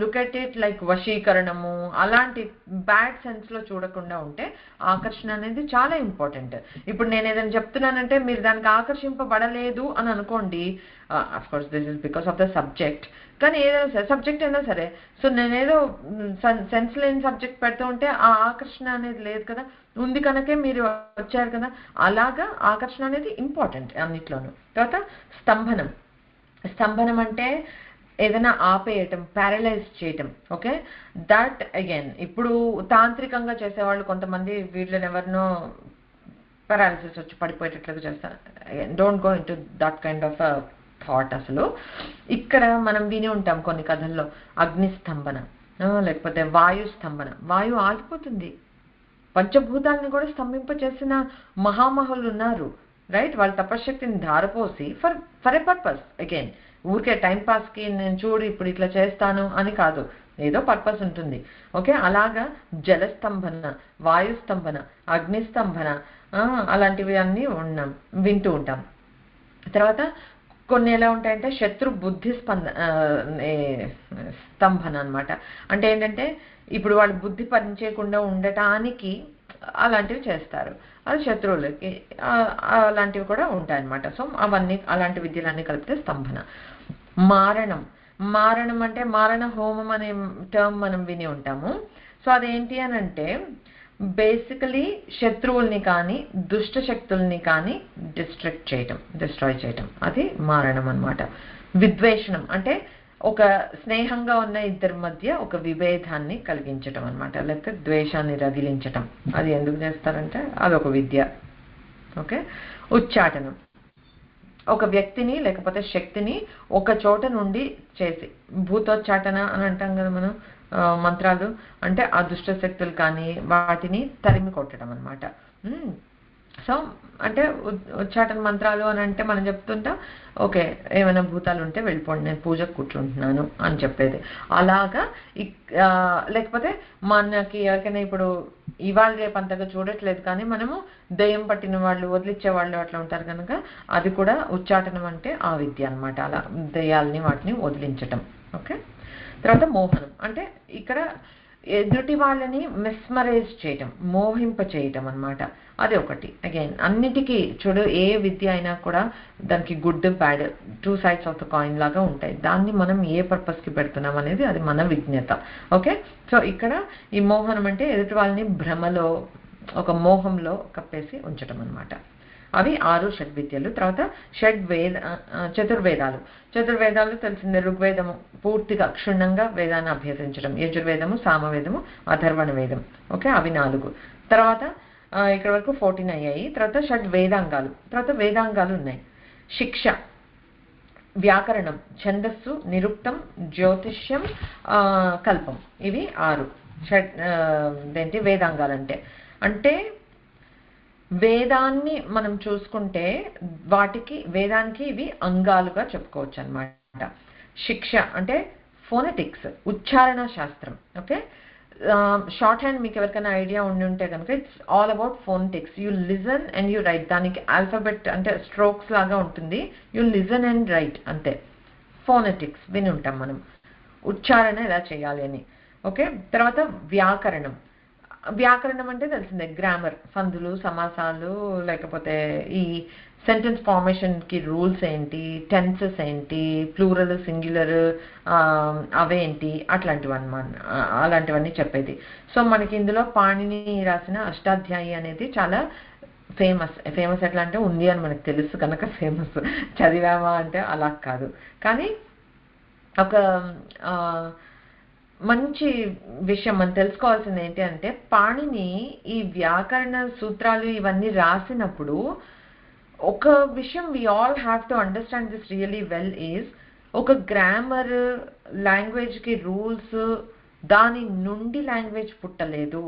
Speaker 1: look at it like వశీకరణము, అలాంటి బ్యాడ్ సెన్స్లో చూడకుండా ఉంటే ఆకర్షణ అనేది చాలా ఇంపార్టెంట్. ఇప్పుడు నేను ఏదైనా చెప్తున్నానంటే మీరు దానికి ఆకర్షింపబడలేదు అని అనుకోండి, of course this is because of the subject, కానీ ఏదైనా సరే సబ్జెక్ట్ అయినా సరే, సో నేనేదో సెన్స్ లేని సబ్జెక్ట్ పెడుతూ ఉంటే ఆ ఆకర్షణ అనేది లేదు కదా, ఉంది కనుకే మీరు వచ్చారు కదా. అలాగా ఆకర్షణ అనేది ఇంపార్టెంట్ అన్నిట్లోనూ. తర్వాత స్తంభనం, స్తంభనం అంటే ఏదైనా ఆపేయటం, ప్యారలైజ్ చేయటం. ఓకే, దట్ అగైన్ ఇప్పుడు తాంత్రికంగా చేసేవాళ్ళు కొంతమంది వీళ్ళని ఎవరినో పారాలిసిస్ వచ్చి పడిపోయేటట్లుగా చేస్తారు. Don't go in to that kind of thought. అసలు ఇక్కడ మనం విని ఉంటాం కొన్ని కథల్లో అగ్నిస్తంభన, లేకపోతే వాయు స్తంభన, వాయు ఆగిపోతుంది. పంచభూతాలను కూడా స్తంభింపచేసిన మహామహులు ఉన్నారు, రైట్? వాళ్ళ తపశక్తిని ధారపోసి ఫర్ ఎ పర్పస్. అగైన్ ఊరికే టైం పాస్కి నేను చూడు ఇప్పుడు ఇట్లా చేస్తాను అని కాదు, ఏదో పర్పస్ ఉంటుంది. ఓకే, అలాగా జలస్తంభన, వాయుస్తంభన, అగ్నిస్తంభన, అలాంటివి అన్నీ వింటూ ఉంటాం. తర్వాత కొన్ని ఎలా ఉంటాయంటే శత్రు బుద్ధి స్తంభన అనమాట. అంటే ఏంటంటే ఇప్పుడు వాళ్ళు బుద్ధి పనిచేయకుండా ఉండటానికి అలాంటివి చేస్తారు, అది శత్రువులకి అలాంటివి కూడా ఉంటాయన్నమాట. సో అవన్నీ అలాంటి విద్యలన్నీ కలిపితే స్తంభన. మారణం, మారణం అంటే మారణ హోమం అనే టర్మ్ మనం విని ఉంటాము. సో అదేంటి అని అంటే బేసికలీ శత్రువుల్ని కానీ దుష్ట శక్తుల్ని కానీ డిస్ట్రాయ్ చేయటం, అది మారణం అనమాట. విద్వేషణం అంటే ఒక స్నేహంగా ఉన్న ఇద్దరి మధ్య ఒక విభేదాన్ని కలిగించటం అనమాట, లేకపోతే ద్వేషాన్ని రగిలించటం. అది ఎందుకు చేస్తారంటే అదొక విద్య. ఓకే, ఉచ్చాటనం ఒక వ్యక్తిని లేకపోతే శక్తిని ఒక చోట నుండి చేసి, భూతోచ్చాటన అని అంటాం కదా మనం మంత్రాలు, అంటే ఆ దుష్ట శక్తులు కానీ వాటిని తరిమి కొట్టడం అనమాట. సో అంటే ఉచ్చాటన మంత్రాలు అని అంటే మనం చెప్తుంటాం, ఓకే ఏమైనా భూతాలు ఉంటే వెళ్ళిపోండి, నేను పూజకు కూర్చుంటున్నాను అని చెప్పేది. అలాగా లేకపోతే మనకి ఎవరికైనా ఇప్పుడు ఇవాళ రేపు అంతగా చూడట్లేదు కానీ మనము దయ్యం పట్టిన వాళ్ళు వదిలిచ్చే వాళ్ళు అట్లా ఉంటారు కనుక అది కూడా ఉచ్చాటనం అంటే ఆ విద్య అనమాట, అలా దయ్యాలని వాటిని వదిలించటం. ఓకే, తర్వాత మోహనం అంటే ఇక్కడ ఎదుటి వాళ్ళని మెస్మరైజ్ చేయటం, మోహింప చేయటం అనమాట, అది ఒకటి. అగైన్ అన్నిటికీ చూడు, ఏ విద్య అయినా కూడా దానికి good bad 2 sides of the coin లాగా ఉంటాయి. దాన్ని మనం ఏ పర్పస్కి పెడుతున్నాం అనేది అది మన విజ్ఞత. ఓకే, సో ఇక్కడ ఈ మోహనం అంటే ఎదుటి వాళ్ళని భ్రమలో ఒక మోహంలో కప్పేసి ఉంచటం అనమాట. అవి 6 షడ్విద్యలు. తర్వాత చతుర్వేదాలు తెలిసిందే. ఋగ్వేదము పూర్తిగా క్షుణ్ణంగా వేదాన్ని అభ్యసించడం, యజుర్వేదము, సామవేదము, అథర్వణ వేదం. ఓకే, అవి 4. తర్వాత ఇక్కడ వరకు 14 అయ్యాయి. తర్వాత షడ్వేదాంగాలు, తర్వాత వేదాంగాలు ఉన్నాయి. శిక్ష, వ్యాకరణం, ఛందస్సు, నిరుక్తం, జ్యోతిష్యం, కల్పం, ఇవి 6 వేదాంగాలంటే. అంటే వేదాన్ని మనం చూసుకుంటే వేదానికి ఇవి అంగాలుగా చెప్పుకోవచ్చు అనమాట. శిక్ష అంటే ఫోనెటిక్స్, ఉచ్చారణ శాస్త్రం. ఓకే, షార్ట్ హ్యాండ్ మీకు ఎవరికైనా ఐడియా ఉంటే కనుక it's all about phonetics. You listen and you right. దానికి ఆల్ఫాబెట్ అంటే స్ట్రోక్స్ లాగా ఉంటుంది, యూ లిజన్ అండ్ రైట్ అంతే. ఫోనెటిక్స్ విని ఉంటాం మనం, ఉచ్చారణ ఎలా చేయాలి అని. ఓకే, తర్వాత వ్యాకరణం అంటే తెలిసిందే, గ్రామర్, సందులు, సమాసాలు, లేకపోతే ఈ సెంటెన్స్ ఫార్మేషన్కి రూల్స్ ఏంటి, టెన్సెస్ ఏంటి, ప్లూరల్, సింగులర్ అవేంటి, అలాంటివన్నీ చెప్పేది. సో మనకి ఇందులో పాణిని రాసిన అష్టాధ్యాయి అనేది చాలా ఫేమస్ ఎట్లా అంటే ఉంది అని మనకు తెలుసు కనుక ఫేమస్, చదివామా అంటే అలా కాదు. కానీ ఒక మంచి విషయం మనం తెలుసుకోవాల్సింది ఏంటి అంటే పాణిని ఈ వ్యాకరణ సూత్రాలు ఇవన్నీ రాసినప్పుడు ఒక విషయం we all have to understand this really well is, ఒక గ్రామర్ లాంగ్వేజ్కి రూల్స్, దాని నుండి లాంగ్వేజ్ పుట్టలేదు.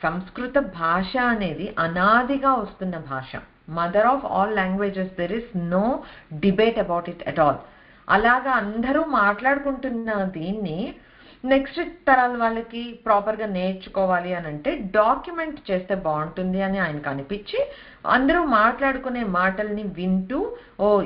Speaker 1: సంస్కృత భాష అనేది అనాదిగా వస్తున్న భాష, mother of all languages, there is no debate about it at all. అలాగా అందరూ మాట్లాడుకుంటున్న దీన్ని నెక్స్ట్ తరాల వాళ్ళకి ప్రాపర్గా నేర్చుకోవాలి అని అంటే డాక్యుమెంట్ చేస్తే బాగుంటుంది అని ఆయనకు అనిపించి అందరూ మాట్లాడుకునే మాటల్ని వింటూ,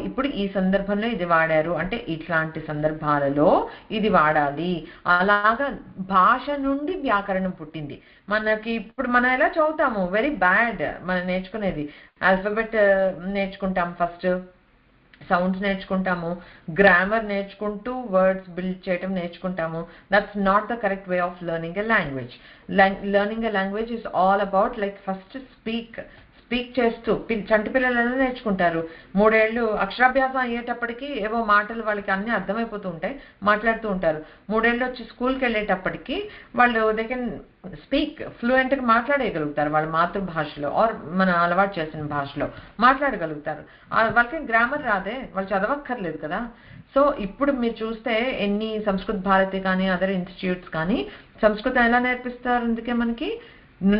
Speaker 1: ఇప్పుడు ఈ సందర్భంలో ఇది వాడారు అంటే ఇట్లాంటి సందర్భాలలో ఇది వాడాలి, అలాగా భాష నుండి వ్యాకరణం పుట్టింది. మనకి ఇప్పుడు మనం ఎలా చదువుతాము, వెరీ బ్యాడ్ మనం నేర్చుకునేది. ఆల్ఫాబెట్ నేర్చుకుంటాం, ఫస్ట్ సౌండ్స్ నేర్చుకుంటాము, గ్రామర్ నేర్చుకుంటూ వర్డ్స్ బిల్డ్ చేయటం నేర్చుకుంటాము. That's not the correct way of learning a language. Learning a language is all about like first speak speak చేస్తూ చంటి పిల్లలు ఎలా నేర్చుకుంటారు? 3 ఏళ్ళు అక్షరాభ్యాసం అయ్యేటప్పటికి ఏవో మాటలు వాళ్ళకి అన్నీ అర్థమైపోతూ ఉంటాయి, మాట్లాడుతూ ఉంటారు. 3 ఏళ్ళు వచ్చి స్కూల్కి వెళ్ళేటప్పటికి వాళ్ళు దే కెన్ స్పీక్ ఫ్లూయెంట్గా మాట్లాడేయగలుగుతారు వాళ్ళ మాతృభాషలో ఆర్ మనం అలవాటు చేసిన భాషలో మాట్లాడగలుగుతారు. వాళ్ళకి గ్రామర్ రాదే, వాళ్ళు చదవక్కర్లేదు కదా. సో ఇప్పుడు మీరు చూస్తే ఎన్ని సంస్కృత భారతి కానీ అదర్ ఇన్స్టిట్యూట్స్ కానీ సంస్కృతం ఎలా నేర్పిస్తారు? అందుకే మనకి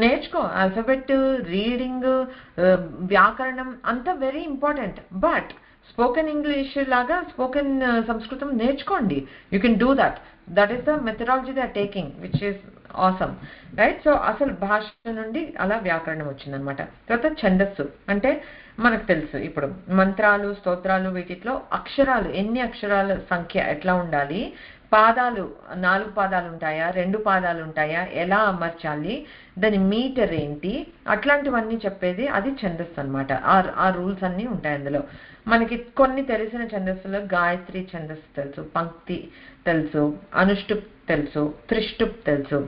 Speaker 1: నేర్చుకో, ఆల్ఫాబెట్, రీడింగ్, వ్యాకరణం అంతా very important. But spoken English లాగా స్పోకెన్ సంస్కృతం నేర్చుకోండి. You can do that. That is the methodology they are taking which is awesome, right? So అసలు భాష నుండి అలా వ్యాకరణం వచ్చిందనమాట. తర్వాత ఛందస్సు అంటే మనకు తెలుసు, ఇప్పుడు మంత్రాలు, స్తోత్రాలు, వీటిలో అక్షరాలు, ఎన్ని అక్షరాల సంఖ్య ఎట్లా ఉండాలి, పాదాలు 4 పాదాలు ఉంటాయా, 2 పాదాలు ఉంటాయా, ఎలా అమర్చాలి, దాని మీటర్ ఏంటి, అట్లాంటివన్నీ చెప్పేది అది ఛందస్సు అనమాట. ఆ రూల్స్ అన్నీ ఉంటాయి అందులో. మనకి కొన్ని తెలిసిన ఛందస్సులో గాయత్రి ఛందస్సు తెలుసు, పంక్తి తెలుసు, అనుష్టుప్ తెలుసు, త్రిష్టుప్ తెలుసు.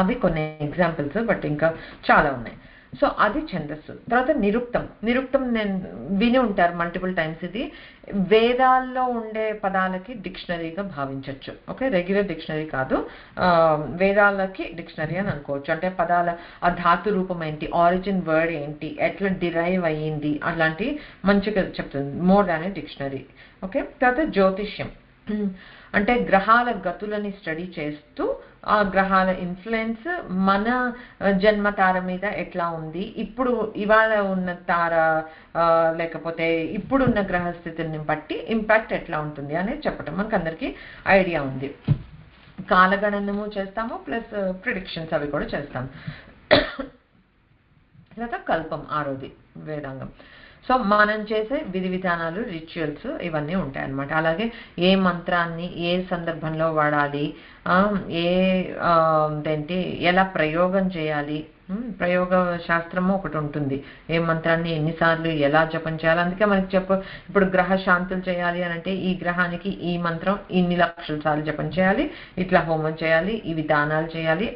Speaker 1: అవి కొన్ని ఎగ్జాంపుల్స్, బట్ ఇంకా చాలా ఉన్నాయి. సో అది ఛందస్సు. తర్వాత నిరుక్తం నేను విని ఉంటారు మల్టిపుల్ టైమ్స్. ఇది వేదాల్లో ఉండే పదాలకి డిక్షనరీగా భావించవచ్చు. ఓకే, రెగ్యులర్ డిక్షనరీ కాదు, వేదాలకి డిక్షనరీ అని అనుకోవచ్చు. అంటే పదాల ఆ ధాతు రూపం ఏంటి, ఆరిజిన్ వర్డ్ ఏంటి, ఎట్లా డిరైవ్ అయ్యింది, అలాంటి మంచిగా చెప్తుంది, మోర్ దాన్ ఏ డిక్షనరీ. ఓకే, తర్వాత జ్యోతిష్యం అంటే గ్రహాల గతులని స్టడీ చేస్తూ ఆ గ్రహాల ఇన్ఫ్లుయెన్స్ మన జన్మ తార మీద ఎట్లా ఉంది, ఇప్పుడు ఇవాళ ఉన్న తార లేకపోతే ఇప్పుడున్న గ్రహస్థితుల్ని బట్టి ఇంపాక్ట్ ఎట్లా ఉంటుంది అనేది చెప్పటం మనకు అందరికీ ఐడియా ఉంది. కాలగణనము చేస్తాము, ప్లస్ ప్రిడిక్షన్స్ అవి కూడా చేస్తాం. తర్వాత కల్పం, 6వది వేదాంగం. సో మనం చేసే విధి విధానాలు, రిచువల్స్ ఇవన్నీ ఉంటాయి అన్నమాట. అలాగే ఏ మంత్రాన్ని ఏ సందర్భంలో వాడాలి, ఏంటి ఎలా ప్రయోగం చేయాలి, ప్రయోగ శాస్త్రము ఒకటి ఉంటుంది. ఏ మంత్రాన్ని ఎన్నిసార్లు ఎలా జపం చేయాలి. అందుకే మనకి ఇప్పుడు గ్రహ శాంతులు చేయాలి అని అంటే ఈ గ్రహానికి ఈ మంత్రం ఇన్ని లక్షల సార్లు జపం చేయాలి, ఇట్లా హోమం చేయాలి, ఇవి దానాలు చేయాలి,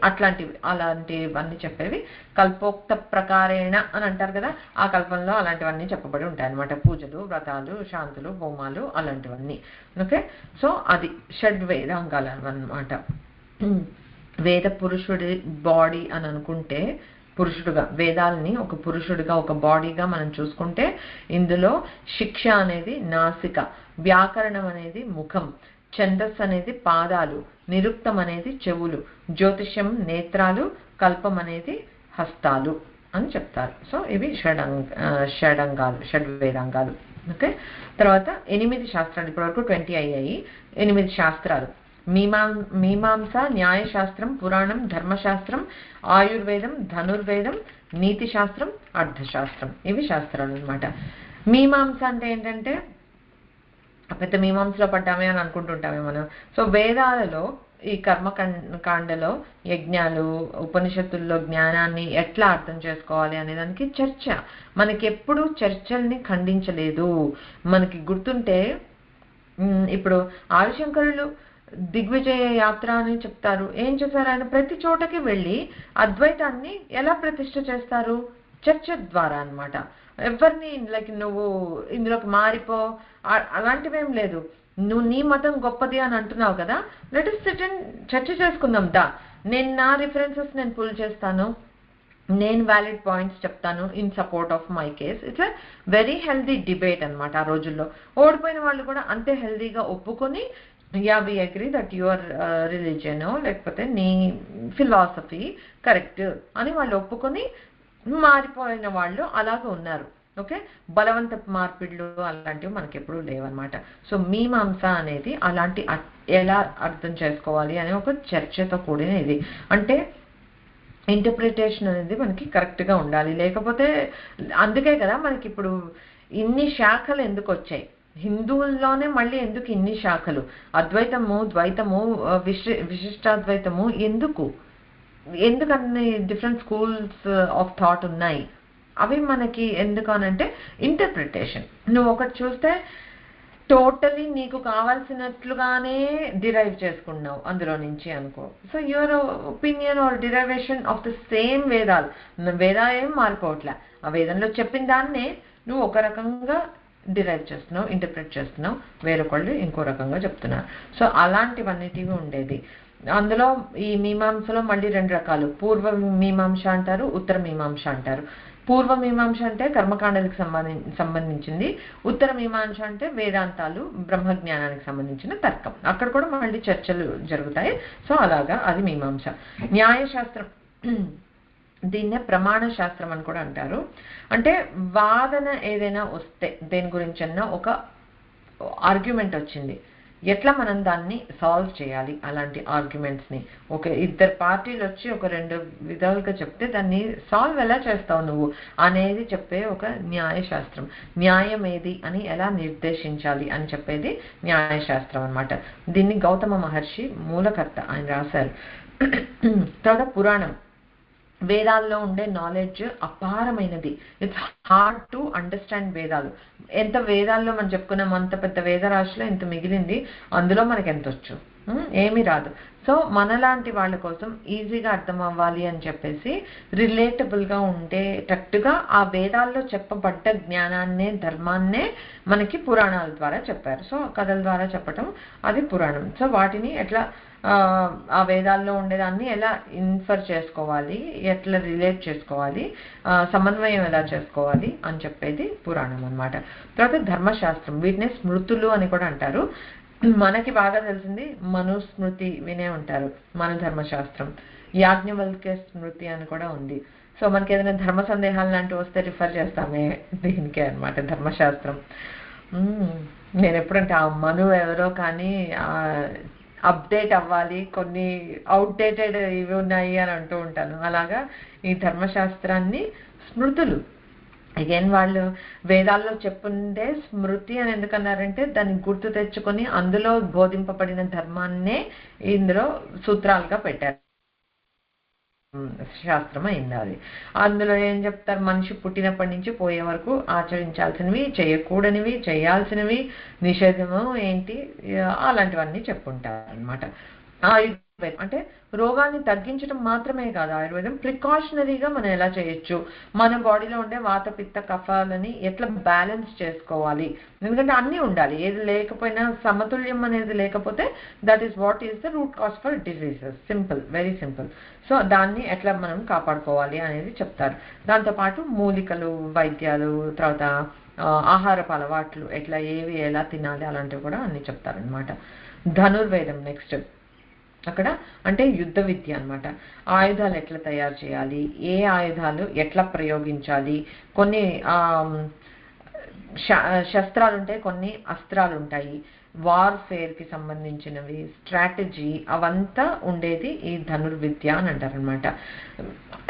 Speaker 1: అలాంటివన్నీ చెప్పేవి కల్పోక్త ప్రకారేణ అని అంటారు కదా. ఆ కల్పంలో అలాంటివన్నీ చెప్పబడి ఉంటాయి అన్నమాట. పూజలు, వ్రతాలు, శాంతులు, హోమాలు, అలాంటివన్నీ. ఓకే, సో అది షడ్వేదాంగాలు అన్నమాట. వేద పురుషుడి బాడీ అని అనుకుంటే, పురుషుడుగా వేదాలని ఒక పురుషుడిగా ఒక బాడీగా మనం చూసుకుంటే, ఇందులో శిక్ష అనేది నాసిక, వ్యాకరణం అనేది ముఖం, ఛందస్సు అనేది పాదాలు, నిరుక్తం అనేది చెవులు, జ్యోతిష్యం నేత్రాలు, కల్పం అనేది హస్తాలు అని చెప్తారు. సో ఇవి షడ్వేదాంగాలు. ఓకే, తర్వాత 8 శాస్త్రాలు, ఇప్పటివరకు 20 అయ్యాయి. 8 శాస్త్రాలు: మీమాంస, న్యాయశాస్త్రం, పురాణం, ధర్మశాస్త్రం, ఆయుర్వేదం, ధనుర్వేదం, నీతి శాస్త్రం, అర్థశాస్త్రం. ఇవి శాస్త్రాలు అనమాట. మీమాంస అంటే ఏంటంటే పెద్ద మీమాంసలో పడ్డామే అని అనుకుంటుంటామే మనం. సో వేదాలలో ఈ కర్మకాండలో యజ్ఞాలు, ఉపనిషత్తుల్లో జ్ఞానాన్ని ఎట్లా అర్థం చేసుకోవాలి అనే దానికి చర్చ. మనకి ఎప్పుడు చర్చల్ని ఖండించలేదు. మనకి గుర్తుంటే ఇప్పుడు ఆదిశంకరులు దిగ్విజయ యాత్ర అని చెప్తారు. ఏం చేశారు ఆయన? ప్రతి చోటకి వెళ్ళి అద్వైతాన్ని ఎలా ప్రతిష్ఠ చేస్తారు? చర్చ ద్వారా అన్నమాట. ఎవరిని లైక్ నువ్వు ఇందులోకి మారిపో అలాంటివేం లేదు. నువ్వు నీ మతం గొప్పది అని అంటున్నావు కదా, లెట్ us sit and చర్చ చేసుకుందాం దా. నేను నా రిఫరెన్సెస్ నేను పుల్ చేస్తాను, నేను వ్యాలిడ్ పాయింట్స్ చెప్తాను in support of my case. It's a very healthy debate అనమాట. ఆ రోజుల్లో ఓడిపోయిన వాళ్ళు కూడా అంతే హెల్దీగా ఒప్పుకొని, yeah we agree that your religion లేకపోతే నీ ఫిలాసఫీ కరెక్ట్ అని వాళ్ళు ఒప్పుకొని మారిపోయిన వాళ్ళు అలాగే ఉన్నారు. ఓకే, బలవంత మార్పిడ్లు అలాంటివి మనకి ఎప్పుడు లేవన్నమాట. సో మీమాంస అనేది అలాంటి ఎలా అర్థం చేసుకోవాలి అనే ఒక చర్చతో కూడిన ఇది. అంటే ఇంటర్ప్రిటేషన్ అనేది మనకి కరెక్ట్గా ఉండాలి. లేకపోతే అందుకే కదా మనకి ఇప్పుడు ఇన్ని శాఖలు ఎందుకు వచ్చాయి హిందువుల్లోనే, మళ్ళీ ఎందుకు ఇన్ని శాఖలు? అద్వైతము, ద్వైతము, విశిష్టాద్వైతము ఎందుకన్ని డిఫరెంట్ స్కూల్స్ ఆఫ్ థాట్ ఉన్నాయి? అవి మనకి ఎందుకు అనంటే ఇంటర్ప్రిటేషన్. నువ్వు ఒకటి చూస్తే టోటలీ నీకు కావాల్సినట్లుగానే డిరైవ్ చేసుకున్నావు అందులో నుంచి అనుకో. So your opinion or derivation of the same వేదాలు, వేదాలు ఏం మారుకోవట్లే, ఆ వేదంలో చెప్పిన దాన్నే నువ్వు ఒక రకంగా డిరైవ్ చేస్తున్నావు, ఇంటర్ప్రిట్ చేస్తున్నావు, వేరొకళ్ళు ఇంకో రకంగా చెప్తున్నారు. సో అలాంటివన్నిటివి ఉండేది. అందులో ఈ మీమాంసలో మళ్ళీ 2 రకాలు, పూర్వ మీమాంస అంటారు, ఉత్తర మీమాంస అంటారు. పూర్వ మీమాంస అంటే కర్మకాండలకు సంబంధించింది, ఉత్తర మీమాంస అంటే వేదాంతాలు బ్రహ్మజ్ఞానానికి సంబంధించిన తర్కం. అక్కడ కూడా మళ్ళీ చర్చలు జరుగుతాయి. సో అలాగా అది మీమాంస. న్యాయశాస్త్రం దీన్నే ప్రమాణ శాస్త్రం అని కూడా అంటారు. అంటే వాదన ఏదైనా వస్తే, దేని గురించన్నా ఒక ఆర్గ్యుమెంట్ వచ్చింది, ఎట్లా మనం దాన్ని సాల్వ్ చేయాలి, అలాంటి ఆర్గ్యుమెంట్స్ని ఒక 2 పార్టీలు వచ్చి ఒక 2 విధాలుగా చెప్తే దాన్ని సాల్వ్ ఎలా చేస్తావు నువ్వు అనేది చెప్పే ఒక న్యాయశాస్త్రం. న్యాయం ఏది అని ఎలా నిర్దేశించాలి అని చెప్పేది న్యాయశాస్త్రం అన్నమాట. దీన్ని గౌతమ మహర్షి మూలకర్త, ఆయన రాశారు. తర్వాత పురాణం, వేదాల్లో ఉండే నాలెడ్జ్ అపారమైనది. ఇట్స్ హార్డ్ టు అండర్స్టాండ్ వేదాలు. ఎంత వేదాల్లో మనం చెప్పుకున్నాం, అంత పెద్ద వేదరాశిలో ఇంత మిగిలింది, అందులో మనకి ఎంత వచ్చు, ఏమీ రాదు. సో మనలాంటి వాళ్ళ కోసం ఈజీగా అర్థం అవ్వాలి అని చెప్పేసి రిలేటబుల్గా ఉండేటట్టుగా ఆ వేదాల్లో చెప్పబడ్డ జ్ఞానాన్నే, ధర్మాన్నే మనకి పురాణాల ద్వారా చెప్పారు. సో కథల ద్వారా చెప్పటం అది పురాణం. సో వాటిని ఎట్లా ఆ వేదాల్లో ఉండేదాన్ని ఎలా ఇన్ఫర్ చేసుకోవాలి, ఎట్లా రిలేట్ చేసుకోవాలి, సమన్వయం ఎలా చేసుకోవాలి అని చెప్పేది పురాణం అన్నమాట. తర్వాత ధర్మశాస్త్రం, వీటిని స్మృతులు అని కూడా అంటారు. మనకి బాగా తెలిసింది మనుస్మృతి వినే ఉంటారు, మన ధర్మశాస్త్రం. యాజ్ఞవల్క్య స్మృతి అని కూడా ఉంది. సో మనకి ఏదైనా ధర్మ సందేహాలు లాంటివి వస్తే రిఫర్ చేస్తామే దీనికే అన్నమాట ధర్మశాస్త్రం. నేను ఎప్పుడంటే ఆ మను ఎవరో కానీ అప్డేట్ అవ్వాలి, కొన్ని అవుట్డేటెడ్ ఇవి ఉన్నాయి అని అంటూ ఉంటాను. అలాగా ఈ ధర్మశాస్త్రాన్ని స్మృతులు, అగైన్ వాళ్ళు వేదాల్లో చెప్పుండే స్మృతి అని ఎందుకన్నారంటే దాన్ని గుర్తు తెచ్చుకొని అందులో బోధింపబడిన ధర్మాన్నే ఇందులో సూత్రాలుగా పెట్టారు. శాస్త్రం అయింది అది. అందులో ఏం చెప్తారు, మనిషి పుట్టినప్పటి నుంచి పోయే వరకు ఆచరించాల్సినవి, చేయకూడనివి, చేయాల్సినవి, నిషేధము ఏంటి, అలాంటివన్నీ చెప్పుంటారు అనమాట. ఆయుర్వేదం అంటే రోగాన్ని తగ్గించడం మాత్రమే కాదు, ఆయుర్వేదం ప్రికాషనరీగా మనం ఎలా చేయొచ్చు, మన బాడీలో ఉండే వాత పిత్త కఫాలని ఎట్లా బ్యాలెన్స్ చేసుకోవాలి. ఎందుకంటే అన్నీ ఉండాలి, ఏది లేకపోయినా సమతుల్యం అనేది లేకపోతే that is what is the root cause for diseases. Simple, very simple. So దాన్ని ఎట్లా మనం కాపాడుకోవాలి అనేది చెప్తారు. దాంతోపాటు మూలికలు, వైద్యాలు, తర్వాత ఆహారపు అలవాట్లు, ఎట్లా ఏవి ఎలా తినాలి అలాంటివి కూడా అన్ని చెప్తారనమాట. ధనుర్వేదం నెక్స్ట్. అక్కడ అంటే యుద్ధ విద్య అనమాట. ఆయుధాలు ఎట్లా తయారు చేయాలి, ఏ ఆయుధాలు ఎట్లా ప్రయోగించాలి, కొన్ని శస్త్రాలు ఉంటాయి, కొన్ని అస్త్రాలు ఉంటాయి, వార్ఫేర్కి సంబంధించినవి, స్ట్రాటజీ, అవంతా ఉండేది ఈ ధనుర్విద్య అని అంటారనమాట.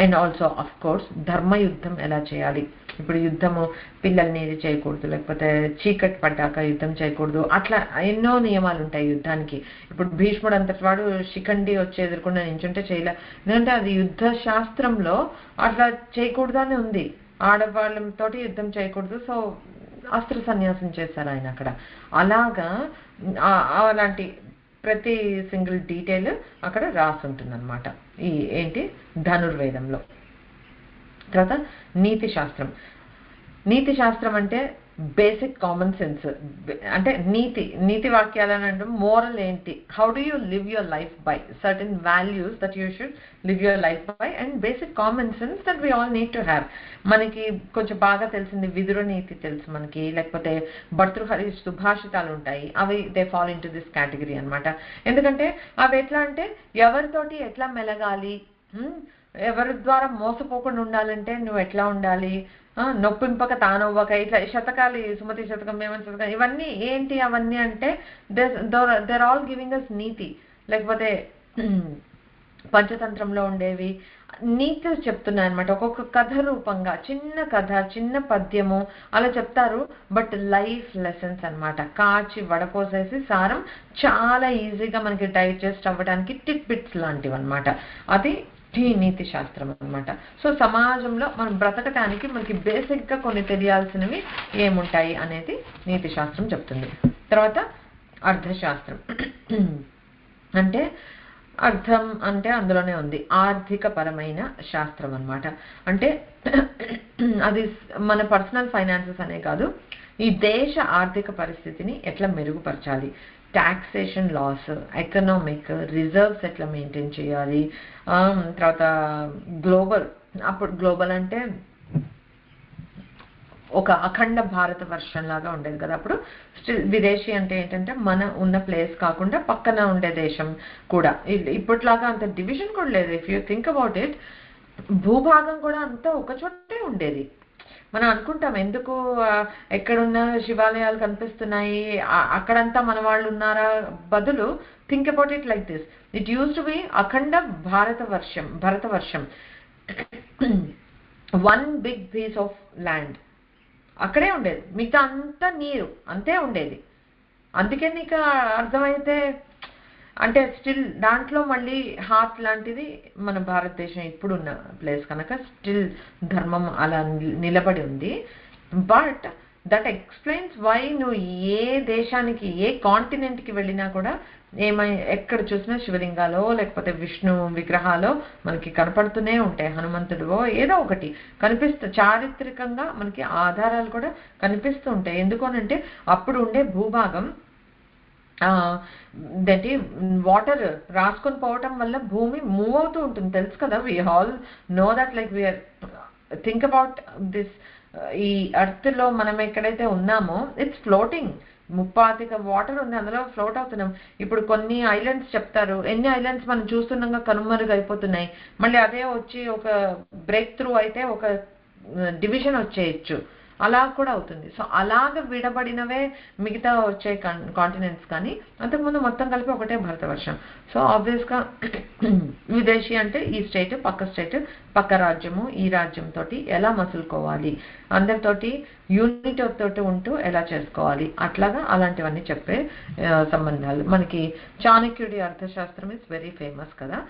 Speaker 1: అండ్ ఆల్సో అఫ్ కోర్స్ ధర్మయుద్ధం ఎలా చేయాలి. ఇప్పుడు యుద్ధము పిల్లల్ని ఇది చేయకూడదు, లేకపోతే చీకటి పడ్డాక యుద్ధం చేయకూడదు, అట్లా ఎన్నో నియమాలు ఉంటాయి యుద్ధానికి. ఇప్పుడు భీష్ముడు అంతటి వాడు శిఖండి వచ్చి ఎదుర్కొన్న నించుంటే చేయలే, ఎందుకంటే అది యుద్ధ శాస్త్రంలో అట్లా చేయకూడదు అని ఉంది. ఆడవాళ్ళతో యుద్ధం చేయకూడదు, సో అస్త్ర సన్యాసం చేశారు ఆయన అక్కడ. అలాగా అలాంటి ప్రతి సింగిల్ డీటెయిల్ అక్కడ రాసి ఉంటుంది అనమాట ఈ ఏంటి ధనుర్వేదంలో. తర్వాత నీతి శాస్త్రం. నీతి శాస్త్రం అంటే బేసిక్ కామన్ సెన్స్, అంటే నీతి వాక్యాలని అంటే మోరల్ ఏంటి, how do you live your life by, certain values that you should live your life by, and basic common sense that we all need to have. మనకి కొంచెం బాగా తెలిసింది విదుర నీతి తెలుసు మనకి, లేకపోతే భర్తృహరి సుభాషితాలు ఉంటాయి, అవి they fall in to this category అనమాట. ఎందుకంటే అవి ఎట్లా అంటే ఎవరితోటి ఎట్లా మెలగాలి, ఎవరి ద్వారా మోసపోకుండా ఉండాలంటే నువ్వు ఎట్లా ఉండాలి, నొప్పింపక తానవ్వక, ఇట్లా శతకాలు, సుమతి శతకం, వేమన శతకం, ఇవన్నీ ఏంటి అవన్నీ అంటే దేర్ ఆల్ గివింగ్ అస్ నీతి. లేకపోతే పంచతంత్రంలో ఉండేవి నీతులు చెప్తున్నాయి అనమాట. ఒక్కొక్క కథ రూపంగా, చిన్న కథ, చిన్న పద్యము అలా చెప్తారు, బట్ లైఫ్ లెసన్స్ అనమాట. కాచి వడపోసేసి సారం చాలా ఈజీగా మనకి డైజెస్ట్ అవ్వడానికి టిట్ బిట్స్ లాంటివి అనమాట. అది ఈ నీతి శాస్త్రం అనమాట. సో సమాజంలో మనం బ్రతకటానికి మనకి బేసిక్గా కొన్ని తెలియాల్సినవి ఏముంటాయి అనేది నీతి శాస్త్రం చెప్తుంది. తర్వాత అర్థశాస్త్రం అంటే అర్థం అంటే అందులోనే ఉంది, ఆర్థిక పరమైన శాస్త్రం అన్నమాట. అంటే అది మన పర్సనల్ ఫైనాన్సెస్ అనే కాదు, ఈ దేశ ఆర్థిక పరిస్థితిని ఎట్లా మెరుగుపరచాలి, టాక్సేషన్ లాస్, ఎకనామిక్ రిజర్వ్స్ ఎట్లా మెయింటైన్ చేయాలి, తర్వాత గ్లోబల్, అప్పుడు గ్లోబల్ అంటే ఒక అఖండ భారత వర్షం లాగా ఉండేది కదా అప్పుడు. స్టిల్ విదేశీ అంటే ఏంటంటే మన ఉన్న ప్లేస్ కాకుండా పక్కన ఉండే దేశం కూడా. ఇప్పట్లాగా అంత డివిజన్ కూడా లేదు. If you think about it, భూభాగం కూడా అంతా ఒక చోటే ఉండేది. మనం అనుకుంటాం ఎందుకు ఎక్కడున్న శివాలయాలు కనిపిస్తున్నాయి అక్కడంతా మన వాళ్ళు ఉన్నారా, బదులు think about it like this, it used to be అఖండ భరతవర్షం, one big piece of land అక్కడే ఉండేది, మిగతా అంతా నీరు అంతే ఉండేది. అందుకే నీకు అర్థమైతే అంటే స్టిల్ దాంట్లో మళ్ళీ హార్ట్ లాంటిది మన భారతదేశం ఇప్పుడున్న ప్లేస్ కనుక స్టిల్ ధర్మం అలా నిలబడి ఉంది. బట్ దట్ ఎక్స్ప్లెయిన్స్ వై నువ్వు ఏ దేశానికి ఏ కాంటినెంట్కి వెళ్ళినా కూడా ఎక్కడ చూసినా శివలింగాలో లేకపోతే విష్ణు విగ్రహాలో మనకి కనపడుతూనే ఉంటాయి, హనుమంతుడివో ఏదో ఒకటి చారిత్రకంగా మనకి ఆధారాలు కూడా కనిపిస్తూ ఉంటాయి. ఎందుకనంటే అప్పుడు ఉండే భూభాగం దట్ వాటర్ రాసుకొని పోవటం వల్ల భూమి మూవ్ అవుతూ ఉంటుంది, తెలుసు కదా. We all know that, like we're think about this, ఈ ఎర్త్ లో మనం ఎక్కడైతే ఉన్నామో ఇట్స్ ఫ్లోటింగ్, ముప్పాతిక వాటర్ ఉంది, అందులో ఫ్లోట్ అవుతున్నాం. ఇప్పుడు కొన్ని ఐలాండ్స్ చెప్తారు, ఎన్ని ఐలాండ్స్ మనం చూస్తున్నాగా కనుమరుగైపోతున్నాయి, మళ్ళీ అదే వచ్చి ఒక బ్రేక్ త్రూ అయితే ఒక డివిజన్ వచ్చేయచ్చు, అలా కూడా అవుతుంది. సో అలాగ విడబడినవే మిగతా వచ్చే కాంటినెంట్స్, కానీ అంతకుముందు మొత్తం కలిపి ఒకటే భారతవర్షం. సో ఆబ్వియస్గా విదేశీ అంటే ఈ స్టేట్ పక్క స్టేట్ పక్క రాజ్యము ఈ రాజ్యంతో ఎలా మసులుకోవాలి, అందరితోటి యూనిట్ తోటి ఉంటూ ఎలా చేసుకోవాలి, అట్లాగా అలాంటివన్నీ చెప్పే సంబంధాలు. మనకి చాణక్యుడి అర్థశాస్త్రం ఇస్ వెరీ ఫేమస్ కదా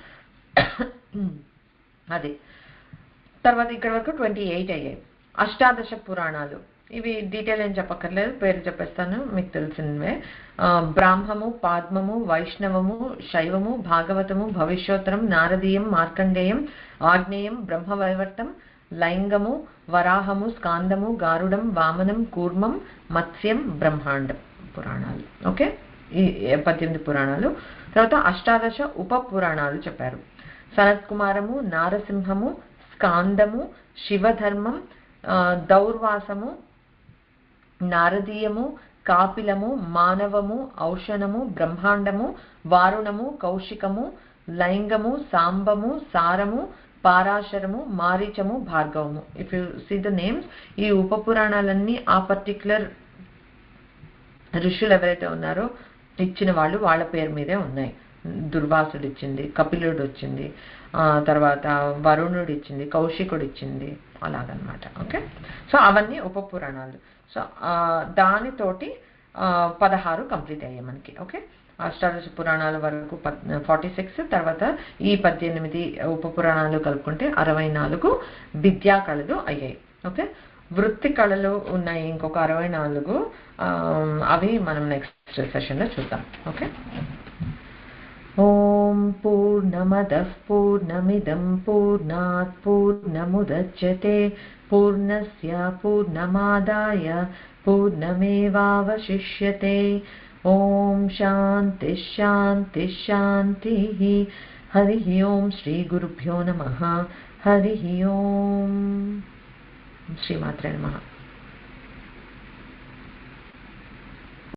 Speaker 1: అది. తర్వాత ఇక్కడ వరకు 28 అయ్యాయి. అష్టాదశ పురాణాలు, ఇవి డీటెయిల్ ఏం చెప్పక్కర్లేదు, పేరు చెప్పేస్తాను, మీకు తెలిసినవే. బ్రాహ్మము, పాద్మము, వైష్ణవము, శైవము, భాగవతము, భవిష్యోత్తరం, నారదీయం, మార్కండేయం, ఆగ్నేయం, బ్రహ్మవైవర్తం, లైంగము, వరాహము, స్కాందము, గారుడం, వామనం, కూర్మం, మత్స్యం, బ్రహ్మాండం పురాణాలు. ఓకే, ఈ 18 పురాణాలు. తర్వాత అష్టాదశ ఉప పురాణాలు చెప్పారు. సనత్కుమారము, నారసింహము, స్కాందము, శివధర్మం, దౌర్వాసము, నారదీయము, కాపిలము, మానవము, ఔషణము, బ్రహ్మాండము, వారుణము, కౌశికము, లైంగము, సాంబము, సారము, పారాశరము, మారీచము, భార్గవము. If you see the names, ఈ ఉప పురాణాలన్నీ ఆ పర్టిక్యులర్ ఋషులు ఎవరైతే ఉన్నారో ఇచ్చిన వాళ్ళు వాళ్ళ పేరు మీదే ఉన్నాయి. దుర్వాసుడు ఇచ్చింది, కపిలుడు వచ్చింది, తర్వాత వరుణుడు ఇచ్చింది, కౌశికుడు ఇచ్చింది, అలాగనమాట. ఓకే, సో అవన్నీ ఉప పురాణాలు. సో దానితోటి 16 కంప్లీట్ అయ్యాయి మనకి. ఓకే, అష్టాదశ పురాణాల వరకు 46, తర్వాత ఈ 18 ఉప పురాణాలు కలుపుకుంటే 64 విద్యా కళలు అయ్యాయి. ఓకే, వృత్తి కళలు ఉన్నాయి ఇంకొక 64, అవి మనం నెక్స్ట్ సెషన్లో చూద్దాం. ఓకే, ఓం పూర్ణమదః పూర్ణమిదం పూర్ణాత్ పూర్ణముదచ్యతే పూర్ణస్య పూర్ణమాదాయ పూర్ణమేవావశిష్యతే. ఓం శాంతి శాంతి శాంతి. హరి ఓం. శ్రీ గురుభ్యో నమః. హరి ఓం. శ్రీమాత్రే నమః.